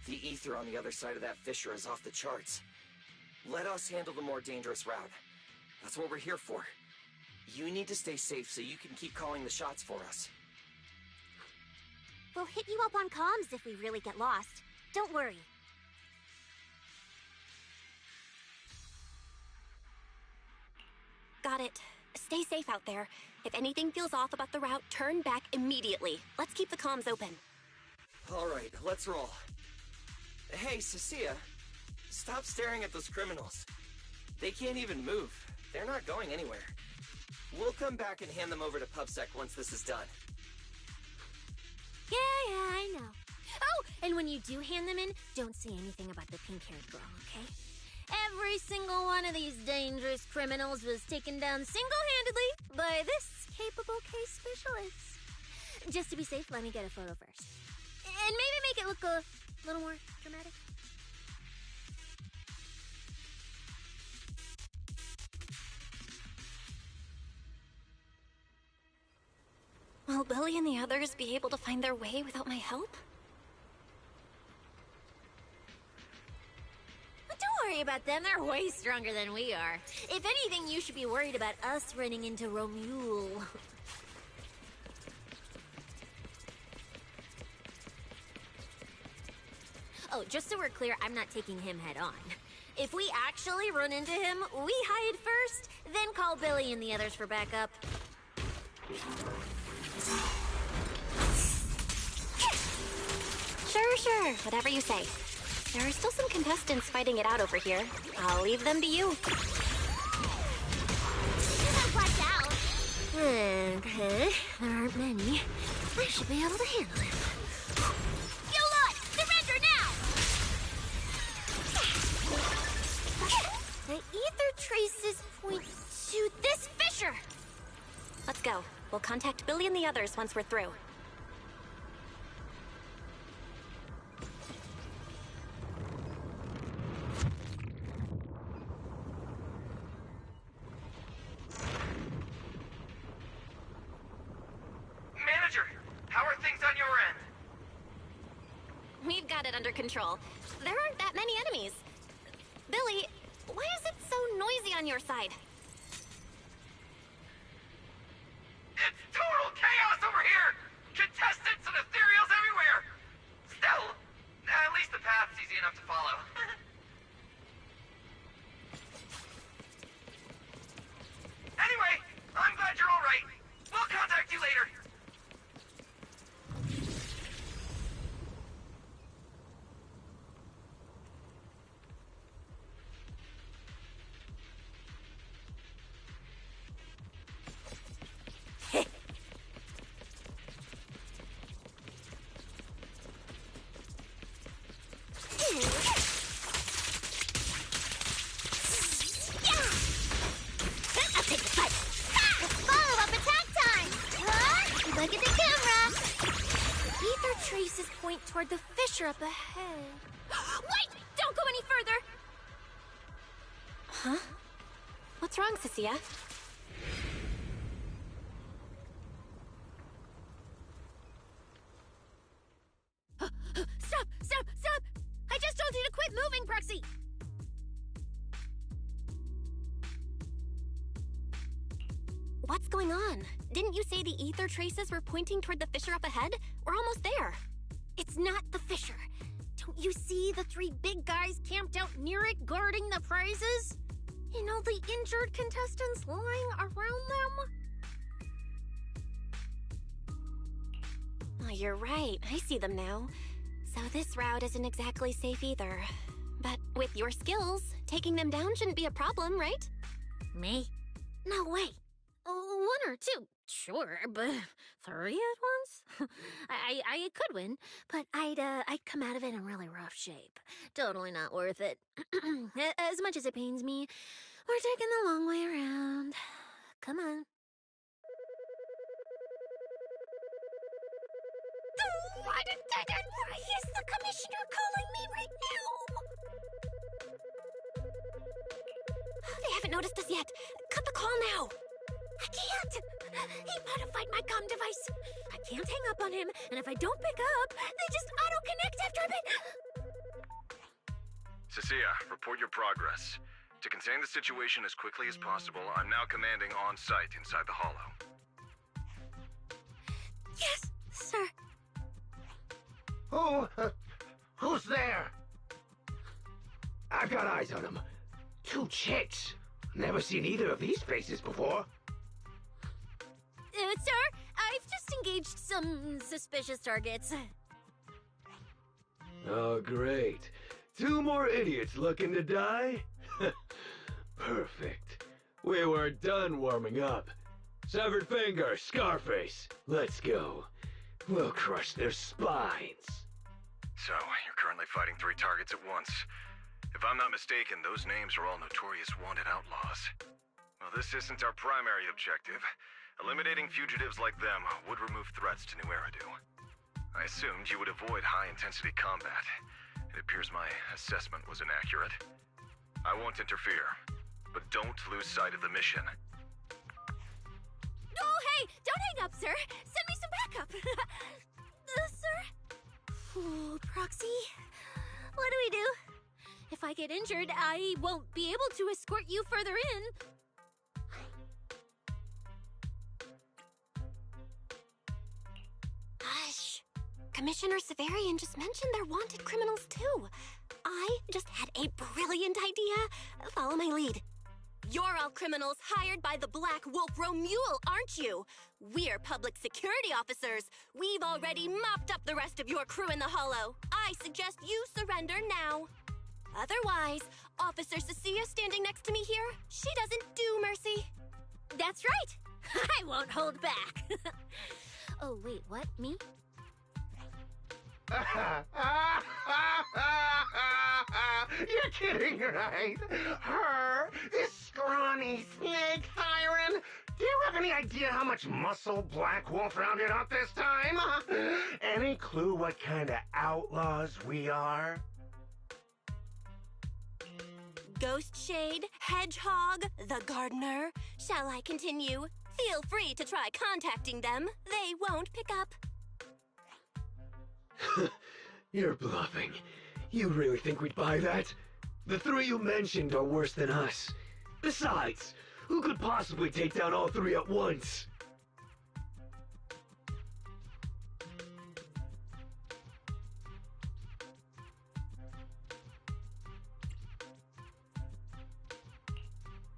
The ether on the other side of that fissure is off the charts. Let us handle the more dangerous route. That's what we're here for. You need to stay safe so you can keep calling the shots for us. We'll hit you up on comms if we really get lost. Don't worry. Got it. Stay safe out there. If anything feels off about the route, turn back immediately. Let's keep the comms open. Alright, let's roll. Hey, Cecilia. Stop staring at those criminals. They can't even move. They're not going anywhere. We'll come back and hand them over to PubSec once this is done. Yeah, I know. Oh, and when you do hand them in, don't say anything about the pink-haired girl, okay? Every single one of these dangerous criminals was taken down single-handedly by this capable case specialist. Just to be safe, let me get a photo first. And maybe make it look a little more dramatic. Will Billy and the others be able to find their way without my help? But don't worry about them, they're way stronger than we are. If anything, you should be worried about us running into NOUVELLE. Oh, just so we're clear, I'm not taking him head on. If we actually run into him, we hide first, then call Billy and the others for backup. Sure. Whatever you say. There are still some contestants fighting it out over here. I'll leave them to you. Watch out! Okay, there aren't many. I should be able to handle it. You lot! Surrender now! The ether traces point to this fissure! Let's go. We'll contact Billy and the others once we're through. Manager, how are things on your end? We've got it under control. There aren't that many enemies. Billy, why is it so noisy on your side? It's total chaos over here! Contestants and ethereals everywhere! Still, at least the path's easy enough to follow. Anyway, I'm glad you're alright. We'll contact you later. I'll take the fight. Follow-up attack time! Huh? Look at the camera! Ether traces point toward the fissure up ahead. Wait! Don't go any further! Huh? What's wrong, Cecilia? Stop! I just told you to quit moving, Proxy! What's going on? Didn't you say the ether traces were pointing toward the fissure up ahead? We're almost there. It's not the fissure. Don't you see the three big guys camped out near it guarding the prizes? And all the injured contestants lying around them? Oh, you're right. I see them now. So this route isn't exactly safe either. But with your skills, taking them down shouldn't be a problem, right? Me? No way. One or two, sure, but three at once? I could win, but I'd come out of it in really rough shape. Totally not worth it. As much as it pains me, we're taking the long way around. Come on. Why is the commissioner calling me right now? They haven't noticed us yet. Cut the call now. I can't! He modified my comm device. I can't hang up on him, and if I don't pick up, they just auto-connect after a bit. Cecilia, report your progress. To contain the situation as quickly as possible, I'm now commanding on-site inside the hollow. Yes, sir. Who's there? I've got eyes on them. 2 chicks. Never seen either of these faces before. Sir, I've just engaged some suspicious targets. Oh, great. 2 more idiots looking to die? Perfect. We were done warming up. Severed finger, Scarface. Let's go. We'll crush their spines. So, you're currently fighting 3 targets at once. If I'm not mistaken, those names are all notorious wanted outlaws. Well, this isn't our primary objective. Eliminating fugitives like them would remove threats to NOUVELLE-ERIDU. I assumed you would avoid high-intensity combat. It appears my assessment was inaccurate. I won't interfere, but don't lose sight of the mission. Oh, hey! Don't hang up, sir! Send me some backup! Sir? Oh, Proxy, what do we do? If I get injured, I won't be able to escort you further in. Hush. Commissioner Severian just mentioned they're wanted criminals too. I just had a brilliant idea. Follow my lead. You're all criminals hired by the Black Wolf Romule, aren't you? We're public security officers. We've already mopped up the rest of your crew in the Hollow. I suggest you surrender now. Otherwise, Officer Cecilia standing next to me here, she doesn't do mercy. That's right. I won't hold back. Oh, wait, what? Me? You're kidding, right? Her? This scrawny snake siren? Do you have any idea how much muscle Black Wolf rounded up this time? Any clue what kind of outlaws we are? Ghost Shade, Hedgehog, the Gardener. Shall I continue? Feel free to try contacting them. They won't pick up. You're bluffing. You really think we'd buy that? The 3 you mentioned are worse than us. Besides, who could possibly take down all 3 at once?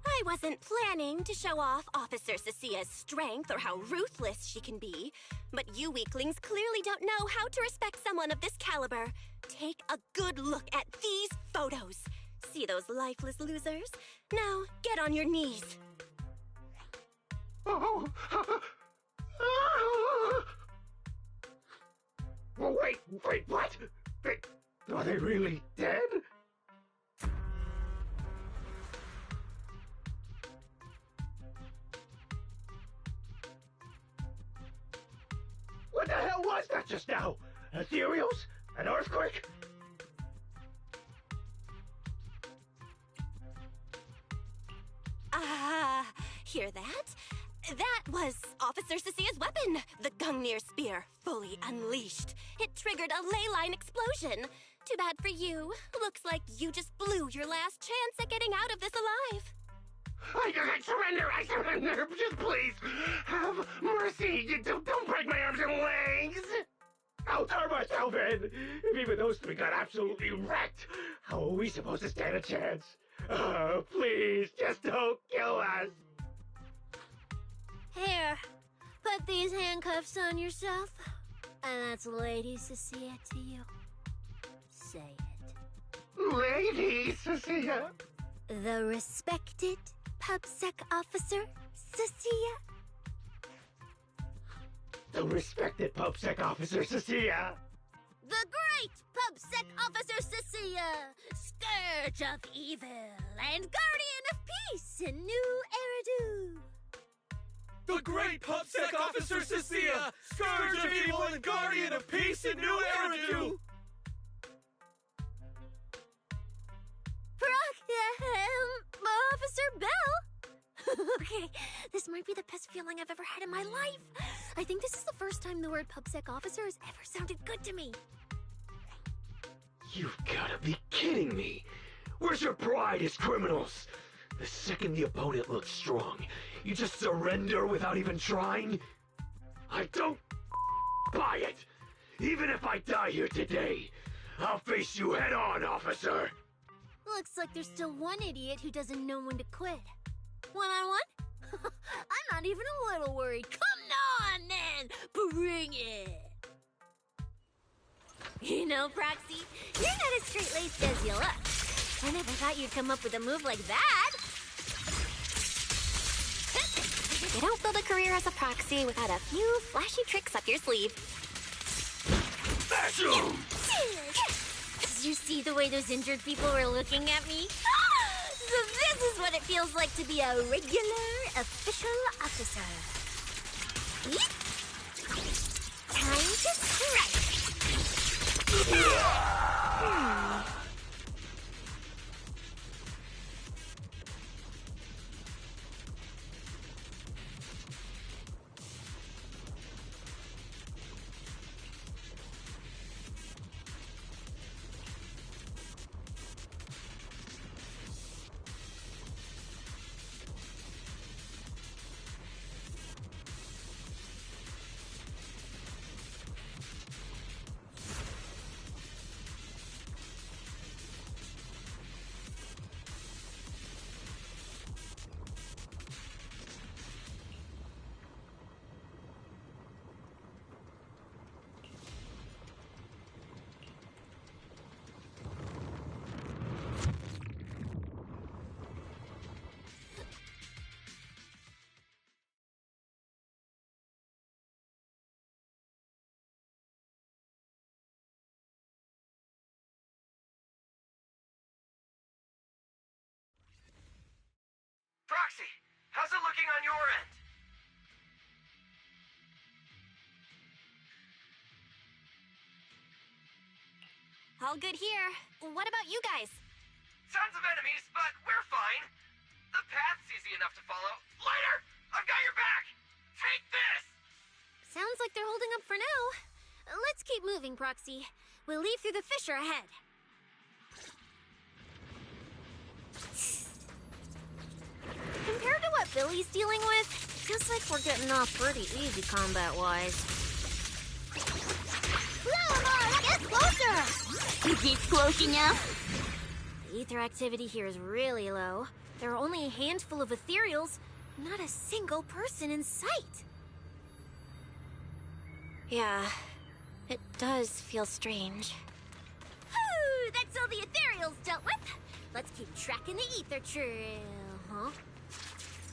I wasn't planning to show off Officer Cecia's strength or how ruthless she can be, but you weaklings clearly don't know how to respect someone of this caliber. Take a good look at these photos. See those lifeless losers? Now, get on your knees. Oh. Wait, what? Are they really dead? What the hell was that just now? Ethereals? An earthquake? Hear that? That was Officer Cecia's weapon, the Gungnir Spear, fully unleashed. It triggered a ley line explosion. Too bad for you. Looks like you just blew your last chance at getting out of this alive. I surrender, just please, have mercy, don't break my arms and legs! I'll turn myself in! If even those 3 got absolutely wrecked, how are we supposed to stand a chance? Please, just don't kill us! Here, put these handcuffs on yourself, and that's Lady Cecilia to you. Say it. Lady Cecilia? The respected PubSec officer, Cecilia. The respected PubSec officer, Cecilia. The great PubSec officer, Cecilia. Scourge of evil and guardian of peace in NOUVELLE-ERIDU. The great PubSec officer, Cecilia. Scourge of evil and guardian of peace in NOUVELLE-ERIDU. Officer Bell? Okay, this might be the best feeling I've ever had in my life. I think this is the first time the word PubSec officer has ever sounded good to me. You've gotta be kidding me. Where's your pride as criminals? The second the opponent looks strong, you just surrender without even trying? I don't buy it. Even if I die here today, I'll face you head on, officer! Looks like there's still one idiot who doesn't know when to quit. One-on-one? I'm not even a little worried. Come on, then! Bring it! You know, Proxy, you're not as straight-laced as you look. I never thought you'd come up with a move like that. You don't build a career as a proxy without a few flashy tricks up your sleeve. Did you see the way those injured people were looking at me? So this is what it feels like to be a regular official officer. Time to strike. Proxy, how's it looking on your end? All good here. What about you guys? Tons of enemies, but we're fine. The path's easy enough to follow. Later! I've got your back! Take this! Sounds like they're holding up for now. Let's keep moving, Proxy. We'll leave through the fissure ahead. Compared to what Billy's dealing with, feels like we're getting off pretty easy combat-wise. Get closer! Is this close enough? The ether activity here is really low. There are only a handful of ethereals, not a single person in sight. Yeah, it does feel strange. Whew, that's all the ethereals dealt with. Let's keep tracking the ether trail, huh?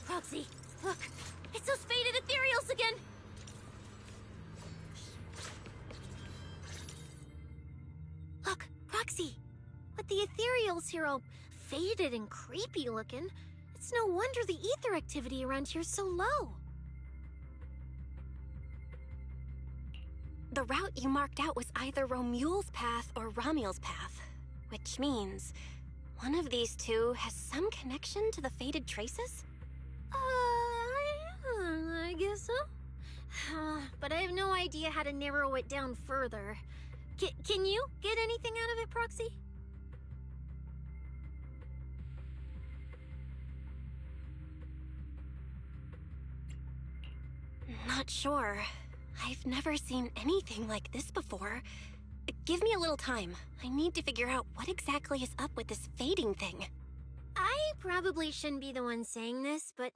Proxy, look! It's those faded ethereals again! Look, Proxy! With the ethereals here all faded and creepy looking, it's no wonder the ether activity around here's so low. The route you marked out was either Romual's path or Ramiel's path, which means one of these two has some connection to the faded traces? I guess so. But I have no idea how to narrow it down further. Can you get anything out of it, Proxy? Not sure. I've never seen anything like this before. Give me a little time. I need to figure out what exactly is up with this fading thing. I probably shouldn't be the one saying this, but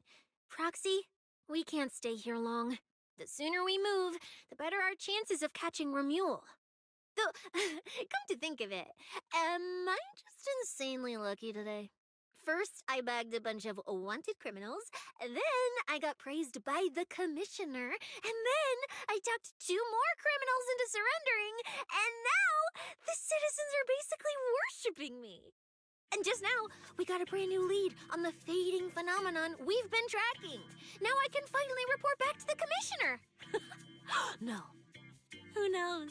Proxy, we can't stay here long. The sooner we move, the better our chances of catching Romual. Though, come to think of it, am I just insanely lucky today? First, I bagged a bunch of wanted criminals, then I got praised by the commissioner, and then I talked 2 more criminals into surrendering, and now the citizens are basically worshipping me. And just now, we got a brand new lead on the fading phenomenon we've been tracking. Now I can finally report back to the commissioner. No. Who knows?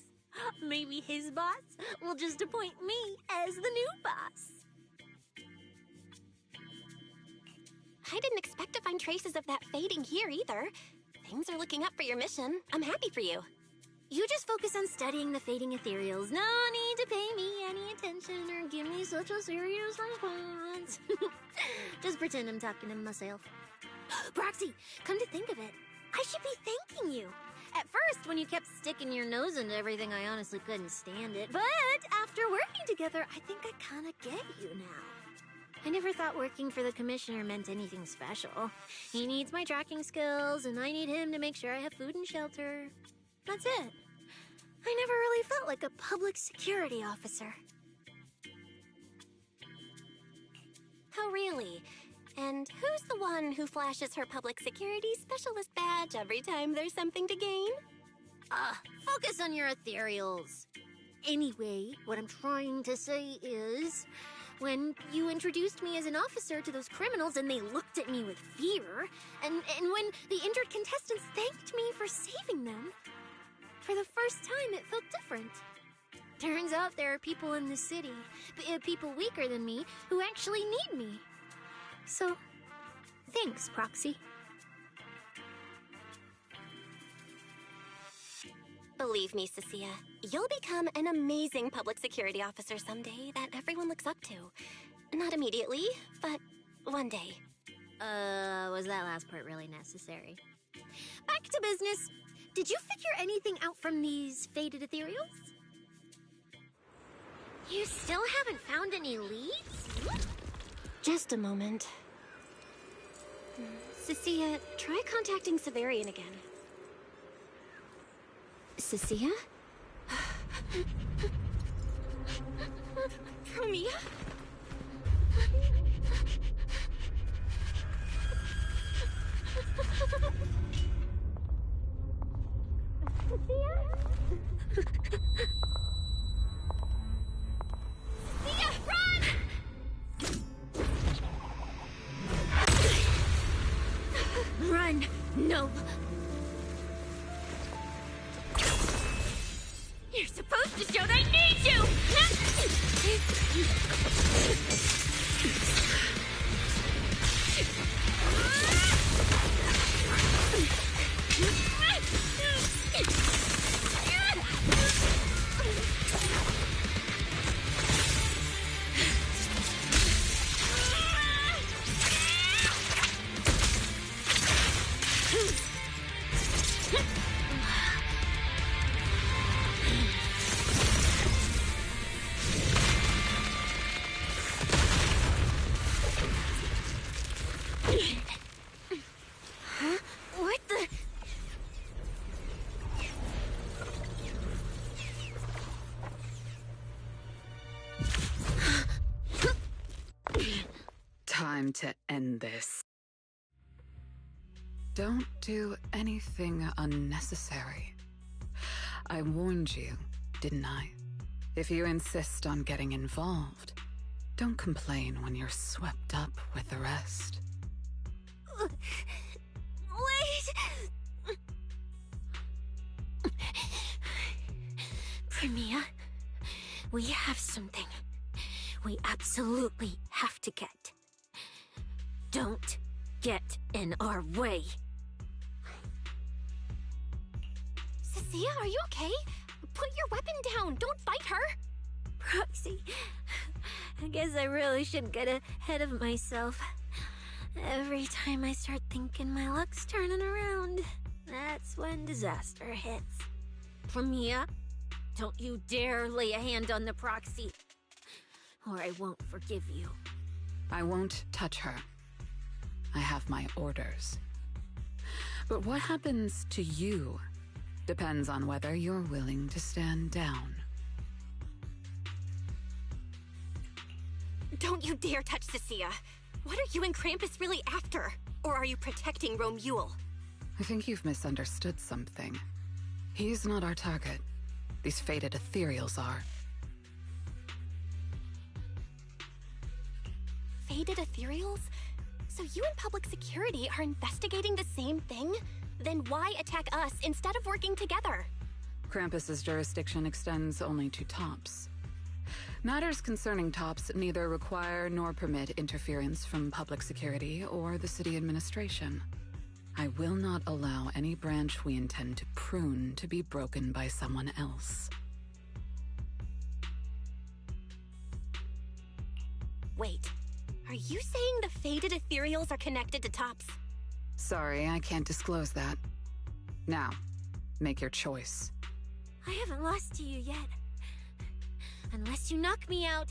Maybe his boss will just appoint me as the new boss. I didn't expect to find traces of that fading here either. Things are looking up for your mission. I'm happy for you. You just focus on studying the fading ethereals. No need to pay me any attention or give me such a serious response. Just pretend I'm talking to myself. Proxy, come to think of it, I should be thanking you. At first, when you kept sticking your nose into everything, I honestly couldn't stand it. But after working together, I think I kinda get you now. I never thought working for the commissioner meant anything special. He needs my tracking skills, and I need him to make sure I have food and shelter. That's it. I never really felt like a public security officer. Oh, really? And who's the one who flashes her public security specialist badge every time there's something to gain? Focus on your ethereals. Anyway, what I'm trying to say is, when you introduced me as an officer to those criminals and they looked at me with fear, and when the injured contestants thanked me for saving them, for the first time it felt different. Turns out there are people in the city, people weaker than me, who actually need me. So, thanks, Proxy. Believe me, Cecilia, you'll become an amazing public security officer someday that everyone looks up to. Not immediately, but one day. Was that last part really necessary? Back to business. Did you figure anything out from these faded ethereals? You still haven't found any leads? Just a moment. Cecilia, try contacting Severian again. Cecilia? Romeo? Run! No! You're supposed to show they need you! What the? Time to end this. Don't do anything unnecessary. I warned you, didn't I? If you insist on getting involved, don't complain when you're swept up with the rest. Wait! Premia, we have something we absolutely have to get. Don't get in our way. Cecilia, are you okay? Put your weapon down. Don't bite her. Proxy, I guess I really should get ahead of myself. Every time I start thinking my luck's turning around, that's when disaster hits. Premia, don't you dare lay a hand on the Proxy, or I won't forgive you. I won't touch her. I have my orders. But what happens to you depends on whether you're willing to stand down. Don't you dare touch Cecilia. What are you and Krampus really after? Or are you protecting Romuald? I think you've misunderstood something. He's not our target. These faded ethereals are. Faded ethereals? So you and public security are investigating the same thing? Then why attack us instead of working together? Krampus's jurisdiction extends only to tops. Matters concerning tops neither require nor permit interference from public security or the city administration. I will not allow any branch we intend to prune to be broken by someone else. Wait, are you saying the faded ethereals are connected to tops? Sorry, I can't disclose that. Now, Make your choice. I haven't lost to you yet. Unless you knock me out,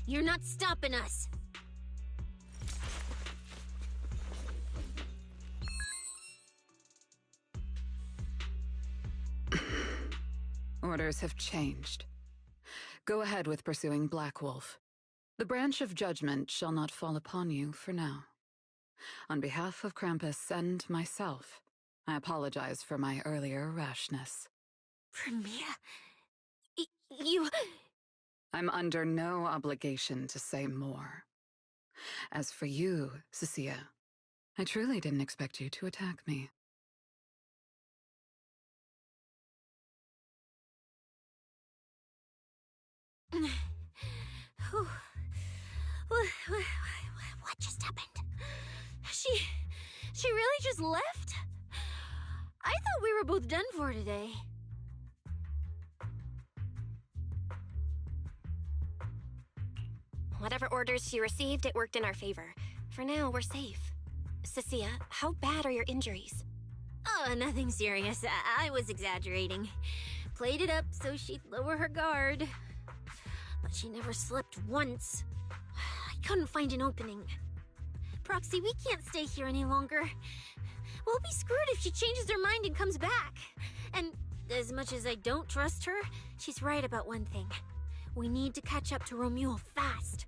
you're not stopping us. Orders have changed. Go ahead with pursuing Black Wolf. The branch of judgment shall not fall upon you for now. On behalf of Krampus and myself, I apologize for my earlier rashness. Premier, you... I'm under no obligation to say more. As for you, Cecilia, I truly didn't expect you to attack me. What just happened? She really just left? I thought we were both done for today. Whatever orders she received, it worked in our favor. For now, we're safe. Cecilia, how bad are your injuries? Oh, nothing serious. I was exaggerating. Played it up so she'd lower her guard. But she never slipped once. I couldn't find an opening. Proxy, we can't stay here any longer. We'll be screwed if she changes her mind and comes back. And as much as I don't trust her, she's right about one thing. We need to catch up to Romuald fast.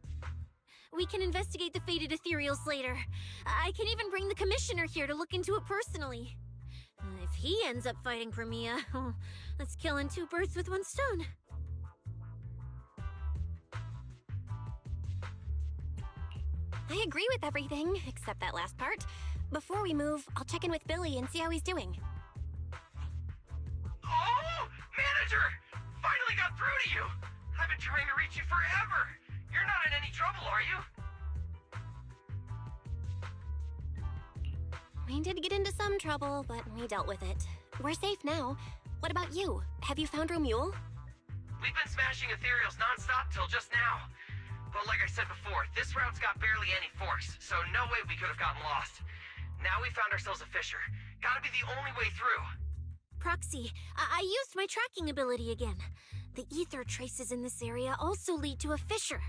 We can investigate the fated ethereals later. I can even bring the commissioner here to look into it personally. If he ends up fighting Premia, that's killing two birds with one stone. I agree with everything, except that last part. Before we move, I'll check in with Billy and see how he's doing. Oh! Manager! Finally got through to you! I've been trying to reach you forever! You're not in any trouble, are you? We did get into some trouble, but we dealt with it. We're safe now. What about you? Have you found Romuald? We've been smashing ethereals non-stop till just now. But like I said before, this route's got barely any force, so no way we could have gotten lost. Now we found ourselves a fissure. Gotta be the only way through. Proxy, I used my tracking ability again. The ether traces in this area also lead to a fissure.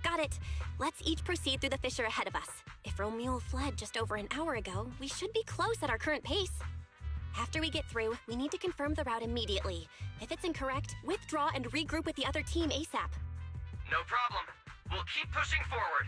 Got it. Let's each proceed through the fissure ahead of us. If Romuald fled just over an hour ago, we should be close at our current pace. After we get through, we need to confirm the route immediately. If it's incorrect, withdraw and regroup with the other team ASAP. No problem. We'll keep pushing forward.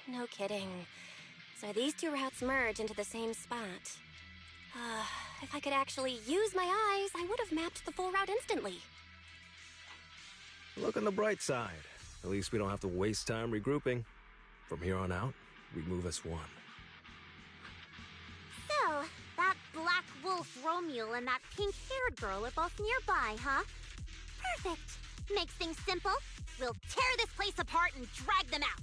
No kidding. So these two routes merge into the same spot. If I could actually use my eyes, I would have mapped the full route instantly. Look on the bright side. At least we don't have to waste time regrouping. From here on out, we move as one. So, that Black Wolf Romuald and that pink-haired girl are both nearby, huh? Perfect. Makes things simple. We'll tear this place apart and drag them out.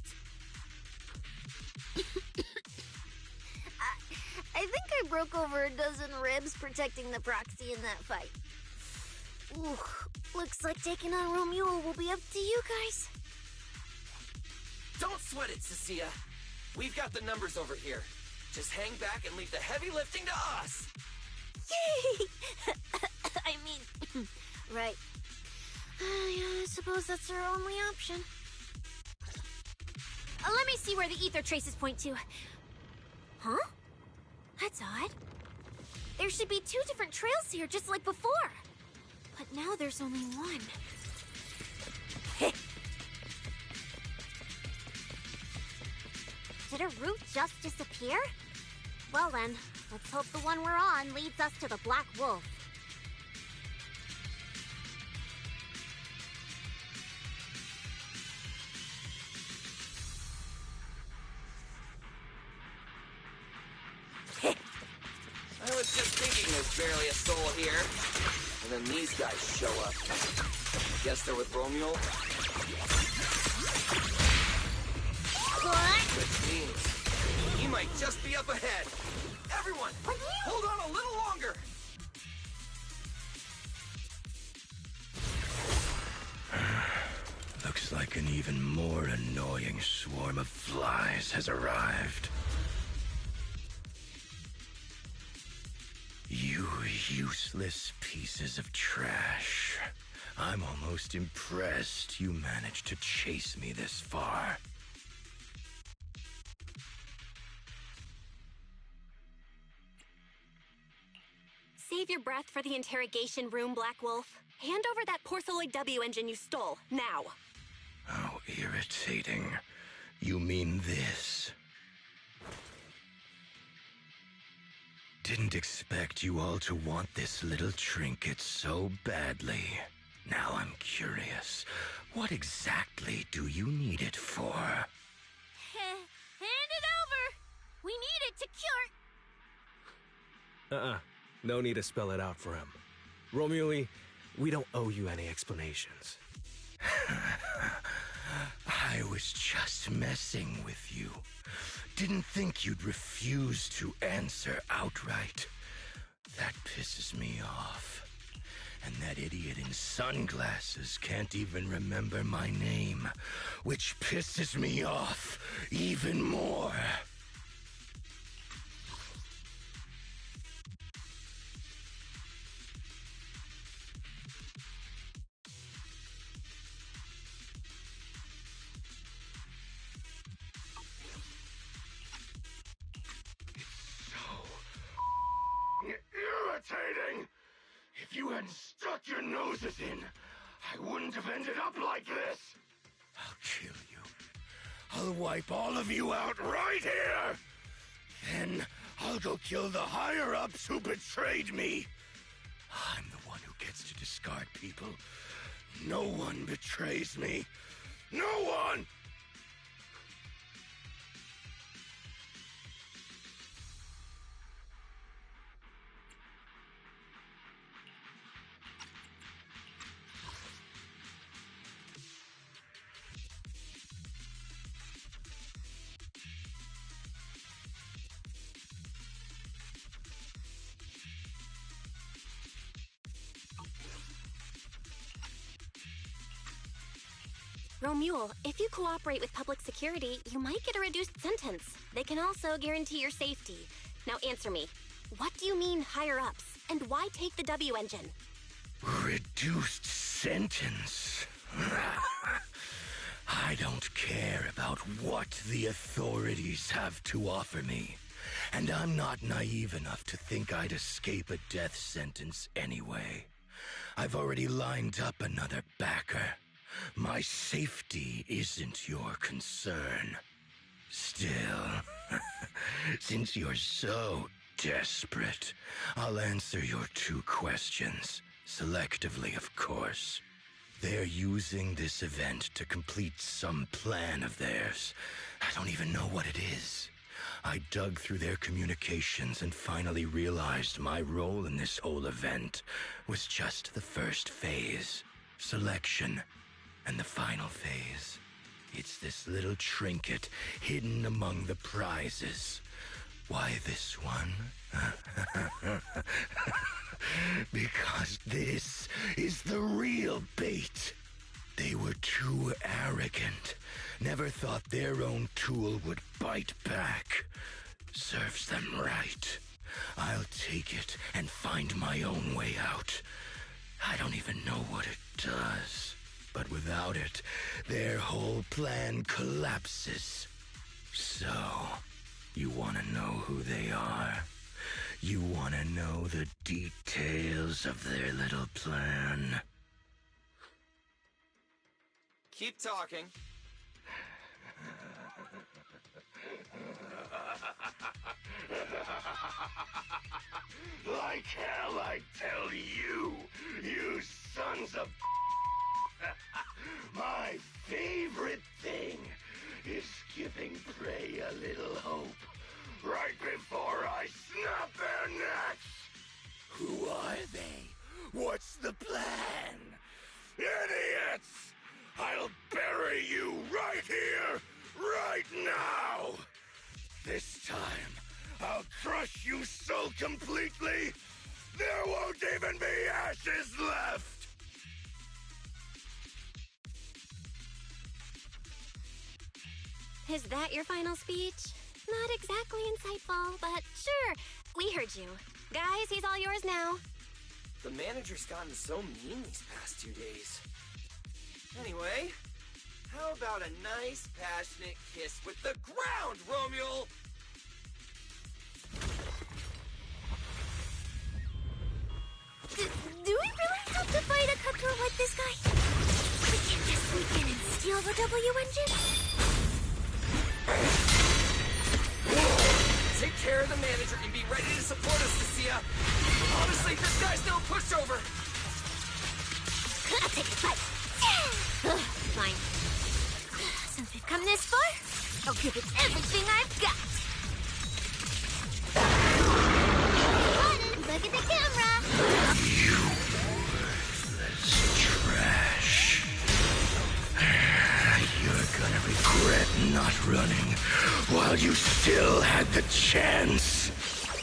I think I broke over a dozen ribs protecting the proxy in that fight. Ooh, looks like taking on Romuald will be up to you guys. Don't sweat it, Cecilia. We've got the numbers over here. Just hang back and leave the heavy lifting to us. Yay! I mean, right. Yeah, I suppose that's our only option. Let me see where the ether traces point to. Huh? That's odd. There should be two different trails here, just like before. But now there's only one. Did a route just disappear? Well then, let's hope the one we're on leads us to the Black Wolf. I was just thinking there's barely a soul here. And then these guys show up. Guess they're with Romeo? What? Which means he might just be up ahead. Everyone, hold on a little longer. Looks like an even more annoying swarm of flies has arrived. You useless pieces of trash. I'm almost impressed you managed to chase me this far. Save your breath for the interrogation room, Black Wolf. Hand over that Portholoid W engine you stole, now. How irritating. You mean this? Didn't expect you all to want this little trinket so badly. Now I'm curious. What exactly do you need it for? Hand it over! We need it to cure... No need to spell it out for him. Romeo, we don't owe you any explanations. I was just messing with you. Didn't think you'd refuse to answer outright. That pisses me off. And that idiot in sunglasses can't even remember my name, which pisses me off even more. Irritating! If you hadn't stuck your noses in, I wouldn't have ended up like this. I'll kill you. I'll wipe all of you out right here. Then I'll go kill the higher-ups who betrayed me. I'm the one who gets to discard people. No one betrays me. No one! Romule, if you cooperate with public security, you might get a reduced sentence. They can also guarantee your safety. Now answer me. What do you mean higher-ups? And why take the W engine? Reduced sentence? I don't care about what the authorities have to offer me. And I'm not naive enough to think I'd escape a death sentence anyway. I've already lined up another backer. My safety isn't your concern. Still, since you're so desperate, I'll answer your 2 questions. Selectively, of course. They're using this event to complete some plan of theirs. I don't even know what it is. I dug through their communications and finally realized my role in this whole event was just the first phase. Selection. And the final phase, it's this little trinket hidden among the prizes. Why this one? Because this is the real bait. They were too arrogant. Never thought their own tool would bite back. Serves them right. I'll take it and find my own way out. I don't even know what it does. But without it, their whole plan collapses. So, you want to know who they are? You want to know the details of their little plan? Keep talking. Like hell, I tell you, you sons of my favorite thing is giving prey a little hope right before I snap their necks. Who are they? What's the plan? Idiots! I'll bury you right here, right now! This time, I'll crush you so completely, there won't even be ashes left! Is that your final speech? Not exactly insightful, but sure. We heard you. Guys, he's all yours now. The manager's gotten so mean these past 2 days. Anyway, how about a nice, passionate kiss with the ground, Romeo? Do we really have to fight a cutthroat like this guy? We can't just sneak in and steal the W engine? Take care of the manager and be ready to support us, Lucia. Honestly, this guy's no pushover. I'll take the fight. Fine. Since we've come this far, I'll give it everything I've got. Look at the camera. You worthless trash. You're gonna regret not running while you still had the chance.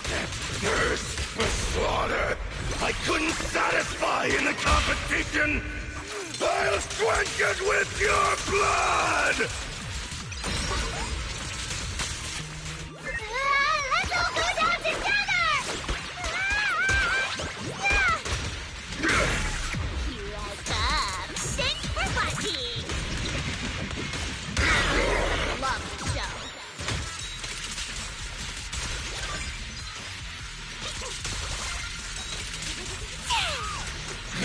That thirst for slaughter I couldn't satisfy in the competition. I'll quench it with your blood! Let's all go down together! Here I come. Thanks for watching. Love the show.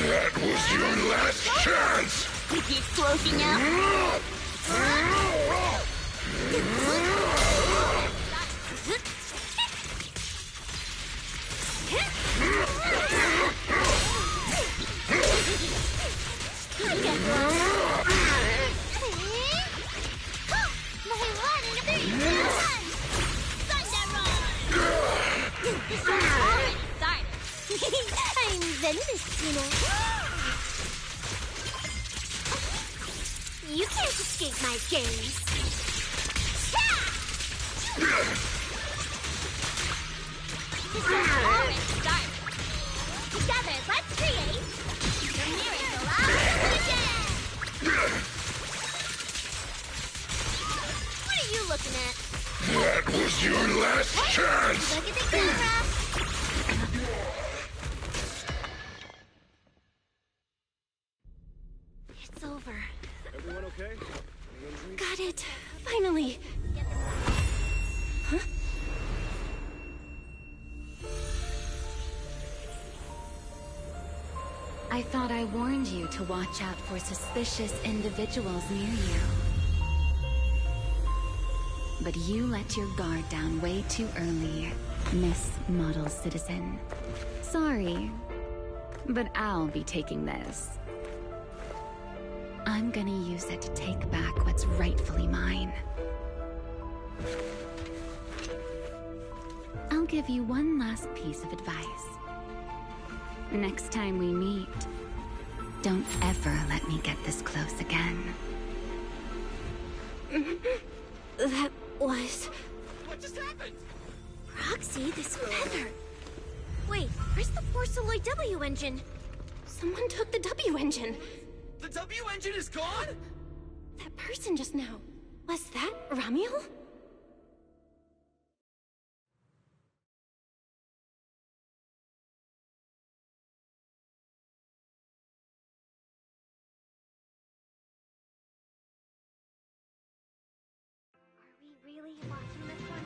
That was your last chance! Is the explosion now? I'm Zenless, you know. You can't escape my gaze. Already started. Together, let's create the miracle of illusion. What are you looking at? That was your last chance! Look at the camera. It's over. Everyone okay? Got it. Finally. Huh? I thought I warned you to watch out for suspicious individuals near you. But you let your guard down way too early, Miss Model Citizen. Sorry, but I'll be taking this. I'm gonna use it to take back what's rightfully mine. I'll give you one last piece of advice. Next time we meet, don't ever let me get this close again. That was... What just happened? Roxy, this feather. Wait, where's the Force Alloy W engine? Someone took the W engine. The W engine is gone? That person just now. Was that Ramiel? Are we really watching this one?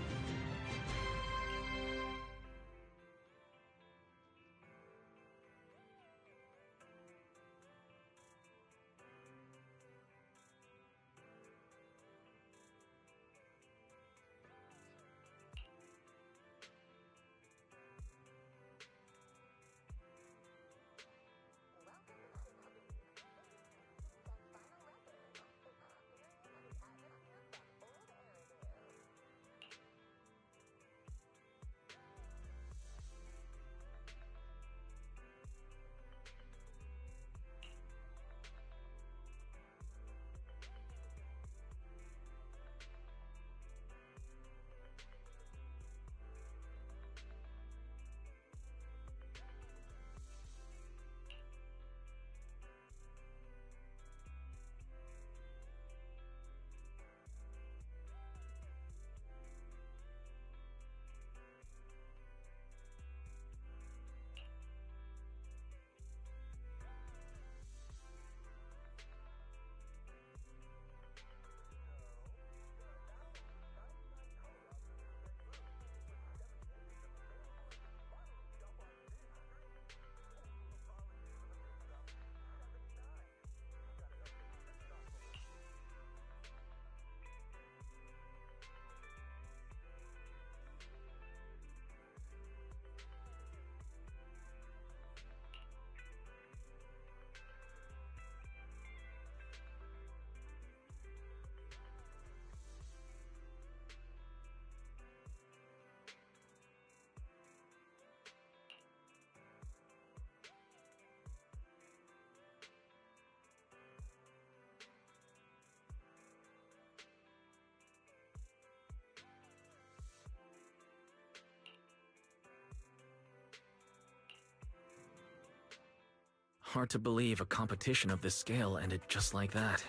Hard to believe a competition of this scale ended just like that.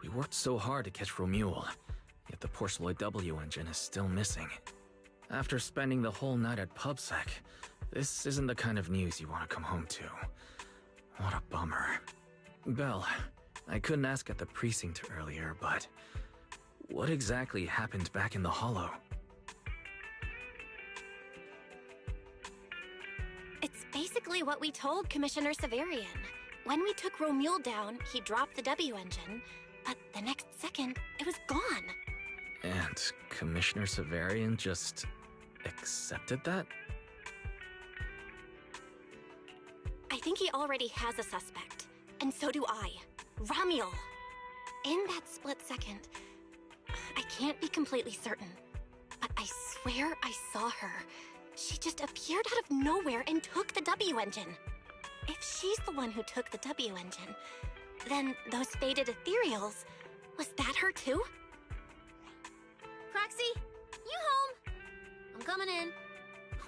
We worked so hard to catch Romuald, yet the Porceloid W engine is still missing. After spending the whole night at PubSec, this isn't the kind of news you want to come home to. What a bummer. Belle, I couldn't ask at the precinct earlier, but what exactly happened back in the Hollow? It's basically what we told Commissioner Severian. When we took Romuald down, he dropped the W engine, but the next second, it was gone. And Commissioner Severian just accepted that? I think he already has a suspect, and so do I. Romuald. In that split second, I can't be completely certain, but I swear I saw her. She just appeared out of nowhere and took the W engine. If she's the one who took the W engine, then those faded ethereals, was that her too? Proxy, you home? I'm coming in.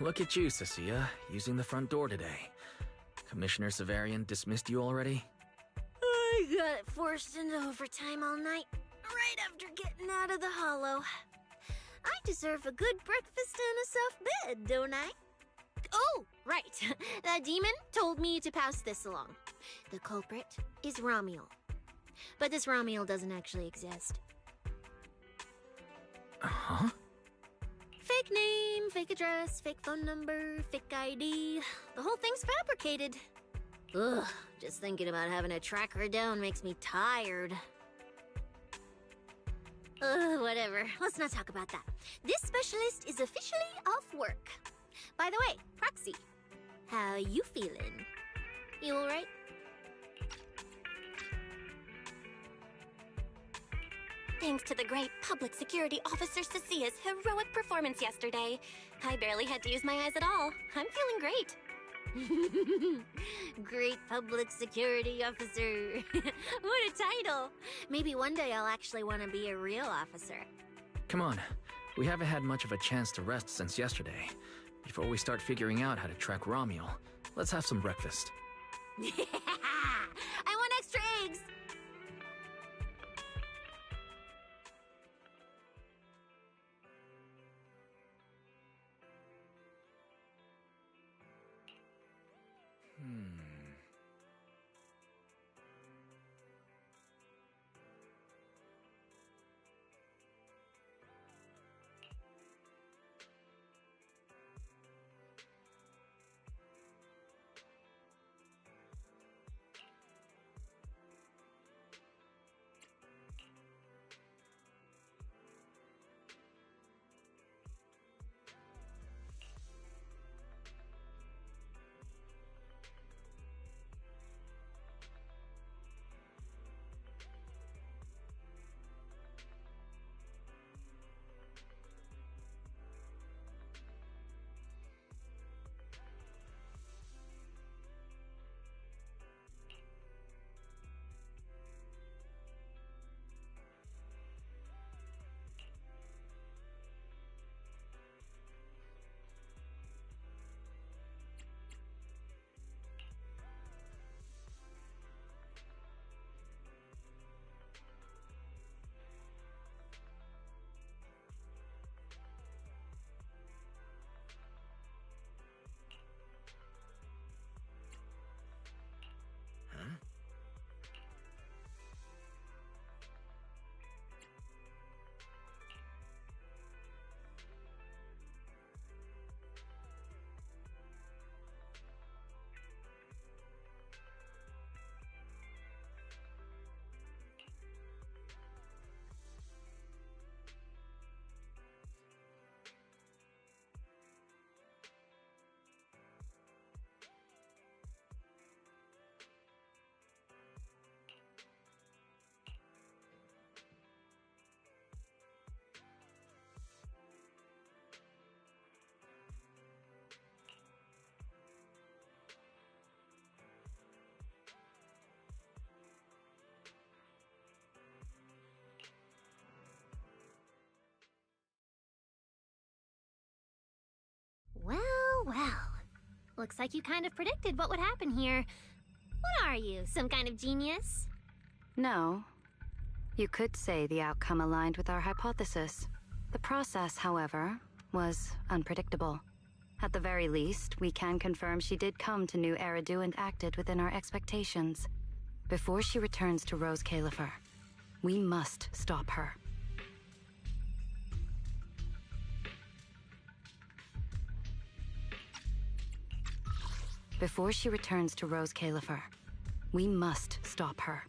Look at you, Cecilia, using the front door today. Commissioner Severian dismissed you already? I got forced into overtime all night, right after getting out of the Hollow. I deserve a good breakfast and a soft bed, don't I? Oh, right. That demon told me to pass this along. The culprit is Romuald. But this Romuald doesn't actually exist. Huh? Fake name, fake address, fake phone number, fake ID. The whole thing's fabricated. Ugh, just thinking about having to track her down makes me tired. Whatever. Let's not talk about that. This specialist is officially off work. By the way, Proxy, how you feeling? You alright? Thanks to the great public security officer Cecia's heroic performance yesterday, I barely had to use my eyes at all. I'm feeling great. Great public security officer. What a title. Maybe one day I'll actually want to be a real officer. Come on, we haven't had much of a chance to rest since yesterday. Before we start figuring out how to track Romuald, let's have some breakfast. I want extra eggs. Well, well. Looks like you kind of predicted what would happen here. What are you, some kind of genius? No. You could say the outcome aligned with our hypothesis. The process, however, was unpredictable. At the very least, we can confirm she did come to NOUVELLE-ERIDU and acted within our expectations. Before she returns to Rose Califer, we must stop her. Before she returns to Rose Califer, we must stop her.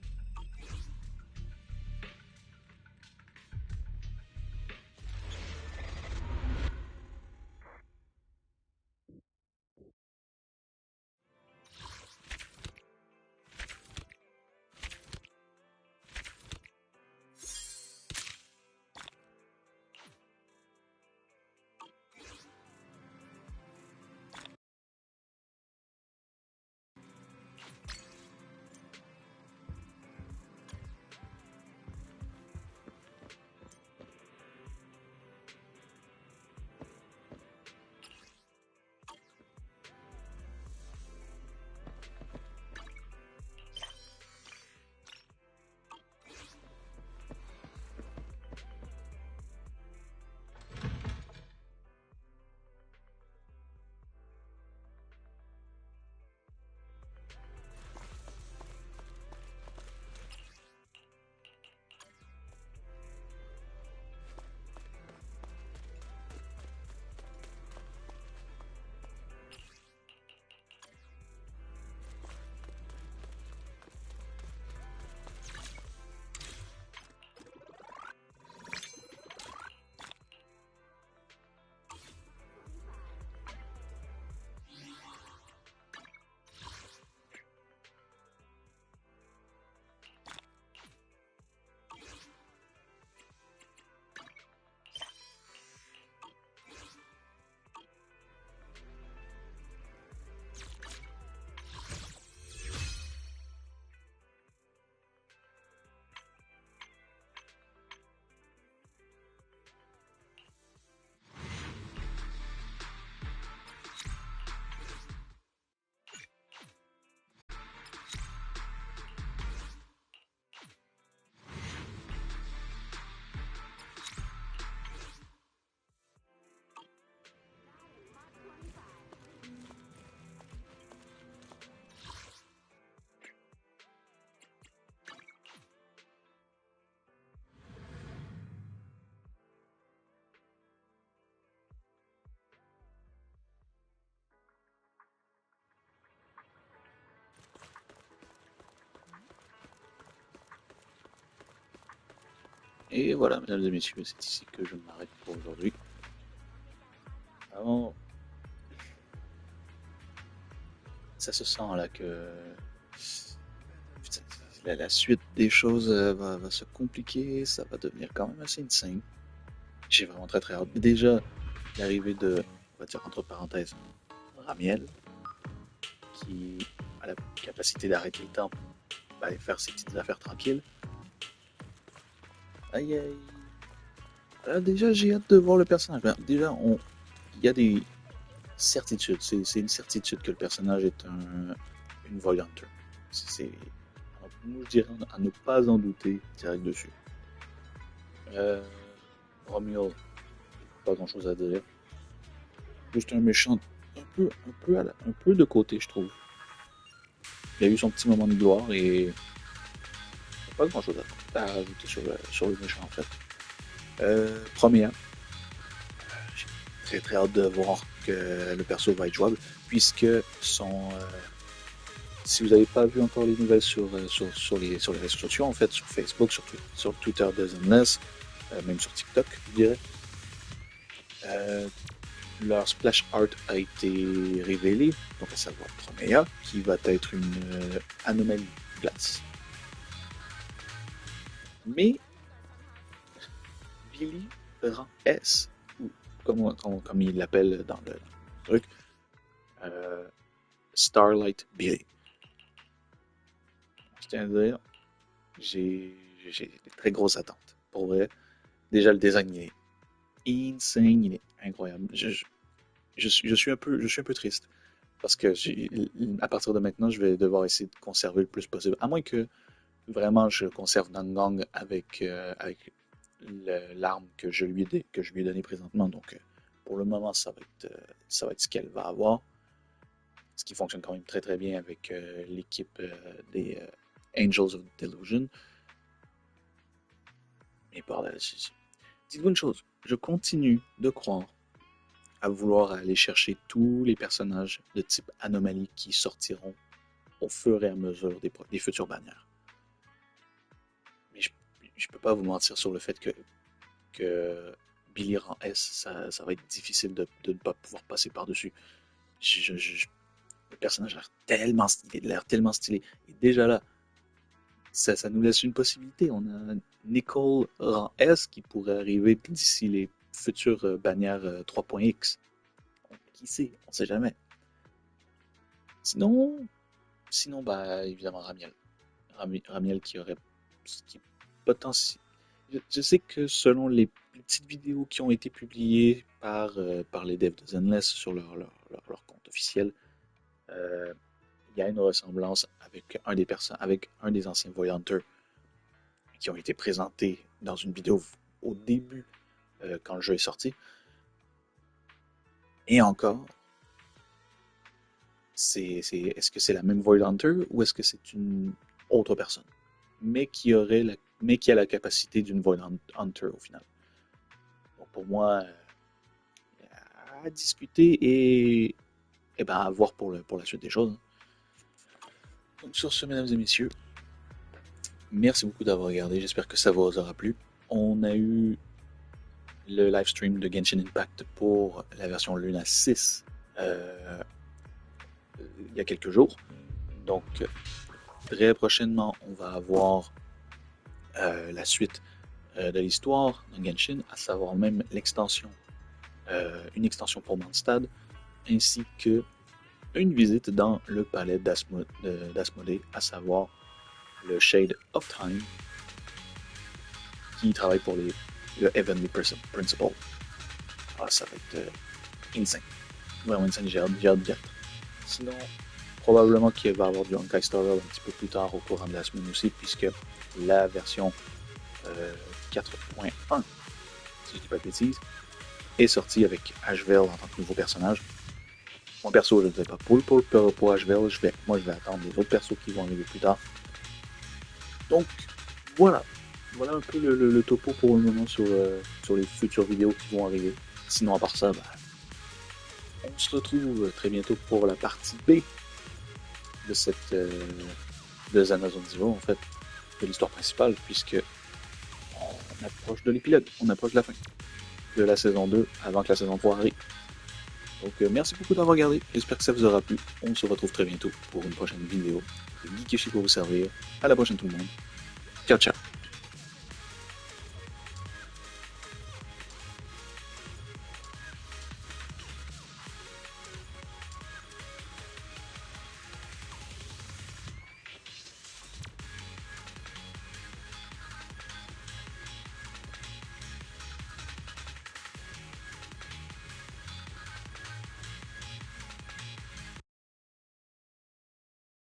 Et voilà, mesdames et messieurs, c'est ici que je m'arrête pour aujourd'hui. Vraiment, ça se sent là que putain, la suite des choses va se compliquer, ça va devenir quand même assez insane. J'ai vraiment très hâte. Déjà, l'arrivée de, on va dire entre parenthèses, Ramiel, qui a la capacité d'arrêter le temps pour aller faire ses petites affaires tranquilles. Aïe aïe. Déjà, j'ai hâte de voir le personnage. Déjà, il y a des certitudes. C'est une certitude que le personnage est une Void Hunter. Moi, je dirais à ne pas en douter direct dessus. Romeo, pas grand chose à dire. Juste un méchant un peu de côté, je trouve. Il a eu son petit moment de gloire et pas grand chose à ajouter sur le méchant en fait. Première, j'ai très hâte de voir que le perso va être jouable, puisque si vous n'avez pas vu encore les nouvelles sur les réseaux sociaux, en fait, sur Facebook, sur Twitter de Zenless, même sur TikTok, je dirais, leur splash art a été révélé, donc à savoir Promea, qui va être une anomalie glace. Mais Billy rend S, ou comme il l'appelle dans le truc, Starlight Billy. Je tiens à dire, j'ai des très grosses attentes. Pour vrai, déjà le design il est insane, il est incroyable. Je suis un peu triste Parce que à partir de maintenant, je vais devoir essayer de conserver le plus possible. À moins que vraiment je conserve Nangang avec, l'arme que je lui ai donnée présentement. Donc pour le moment, ça va être ce qu'elle va avoir. Ce qui fonctionne quand même très très bien avec l'équipe des Angels of Delusion. Mais par là, dites-vous une chose, je continue de croire à vouloir aller chercher tous les personnages de type anomalie qui sortiront au fur et à mesure des futures bannières. Mais je peux pas vous mentir sur le fait que Billy rang S, ça va être difficile de ne pas pouvoir passer par-dessus. Le personnage a l'air tellement stylé. Et déjà là, ça nous laisse une possibilité. On a Nicole rang S qui pourrait arriver d'ici les futures bannières 3.x. Qui sait? On sait jamais. Sinon bah, évidemment, Ramiel. Ramiel qui aurait... potentiel. Je sais que selon les petites vidéos qui ont été publiées par les devs de Zenless sur leur compte officiel, il y a une ressemblance avec un des anciens Void Hunters qui ont été présentés dans une vidéo au début quand le jeu est sorti. Et encore, est-ce que c'est la même Void Hunter ou est-ce que c'est une autre personne, mais qui a la capacité d'une Void Hunter au final. Donc pour moi, à discuter et ben à voir pour la suite des choses. Donc sur ce, mesdames et messieurs, merci beaucoup d'avoir regardé, j'espère que ça vous aura plu. On a eu le live stream de Genshin Impact pour la version Luna 6 il y a quelques jours. Donc très prochainement, on va avoir la suite de l'histoire de Genshin, à savoir même l'extension, une extension pour Mondstadt, ainsi que une visite dans le palais d'Asmodée, à savoir le Shade of Time, qui travaille pour le Heavenly Principle. Ah, ça va être insane. Vraiment insane, j'ai hâte d'y être. Sinon, probablement qu'il va y avoir du Honkai Star Rail un petit peu plus tard au courant de la semaine aussi, puisque la version 4.1, si je dis pas de bêtises, est sortie avec Ashvel en tant que nouveau personnage. Mon perso, je ne sais pas pour Ashvel, je vais attendre les autres persos qui vont arriver plus tard. Donc, voilà un peu le topo pour le moment sur les futures vidéos qui vont arriver. Sinon, à part ça, on se retrouve très bientôt pour la partie B de Amazon Diva, en fait, de l'histoire principale, puisque on approche de l'épilogue, on approche de la fin de la saison 2 avant que la saison 3 arrive. Donc merci beaucoup d'avoir regardé, j'espère que ça vous aura plu. On se retrouve très bientôt pour une prochaine vidéo. C'est GeekYoshii pour vous servir. À la prochaine tout le monde. Ciao ciao.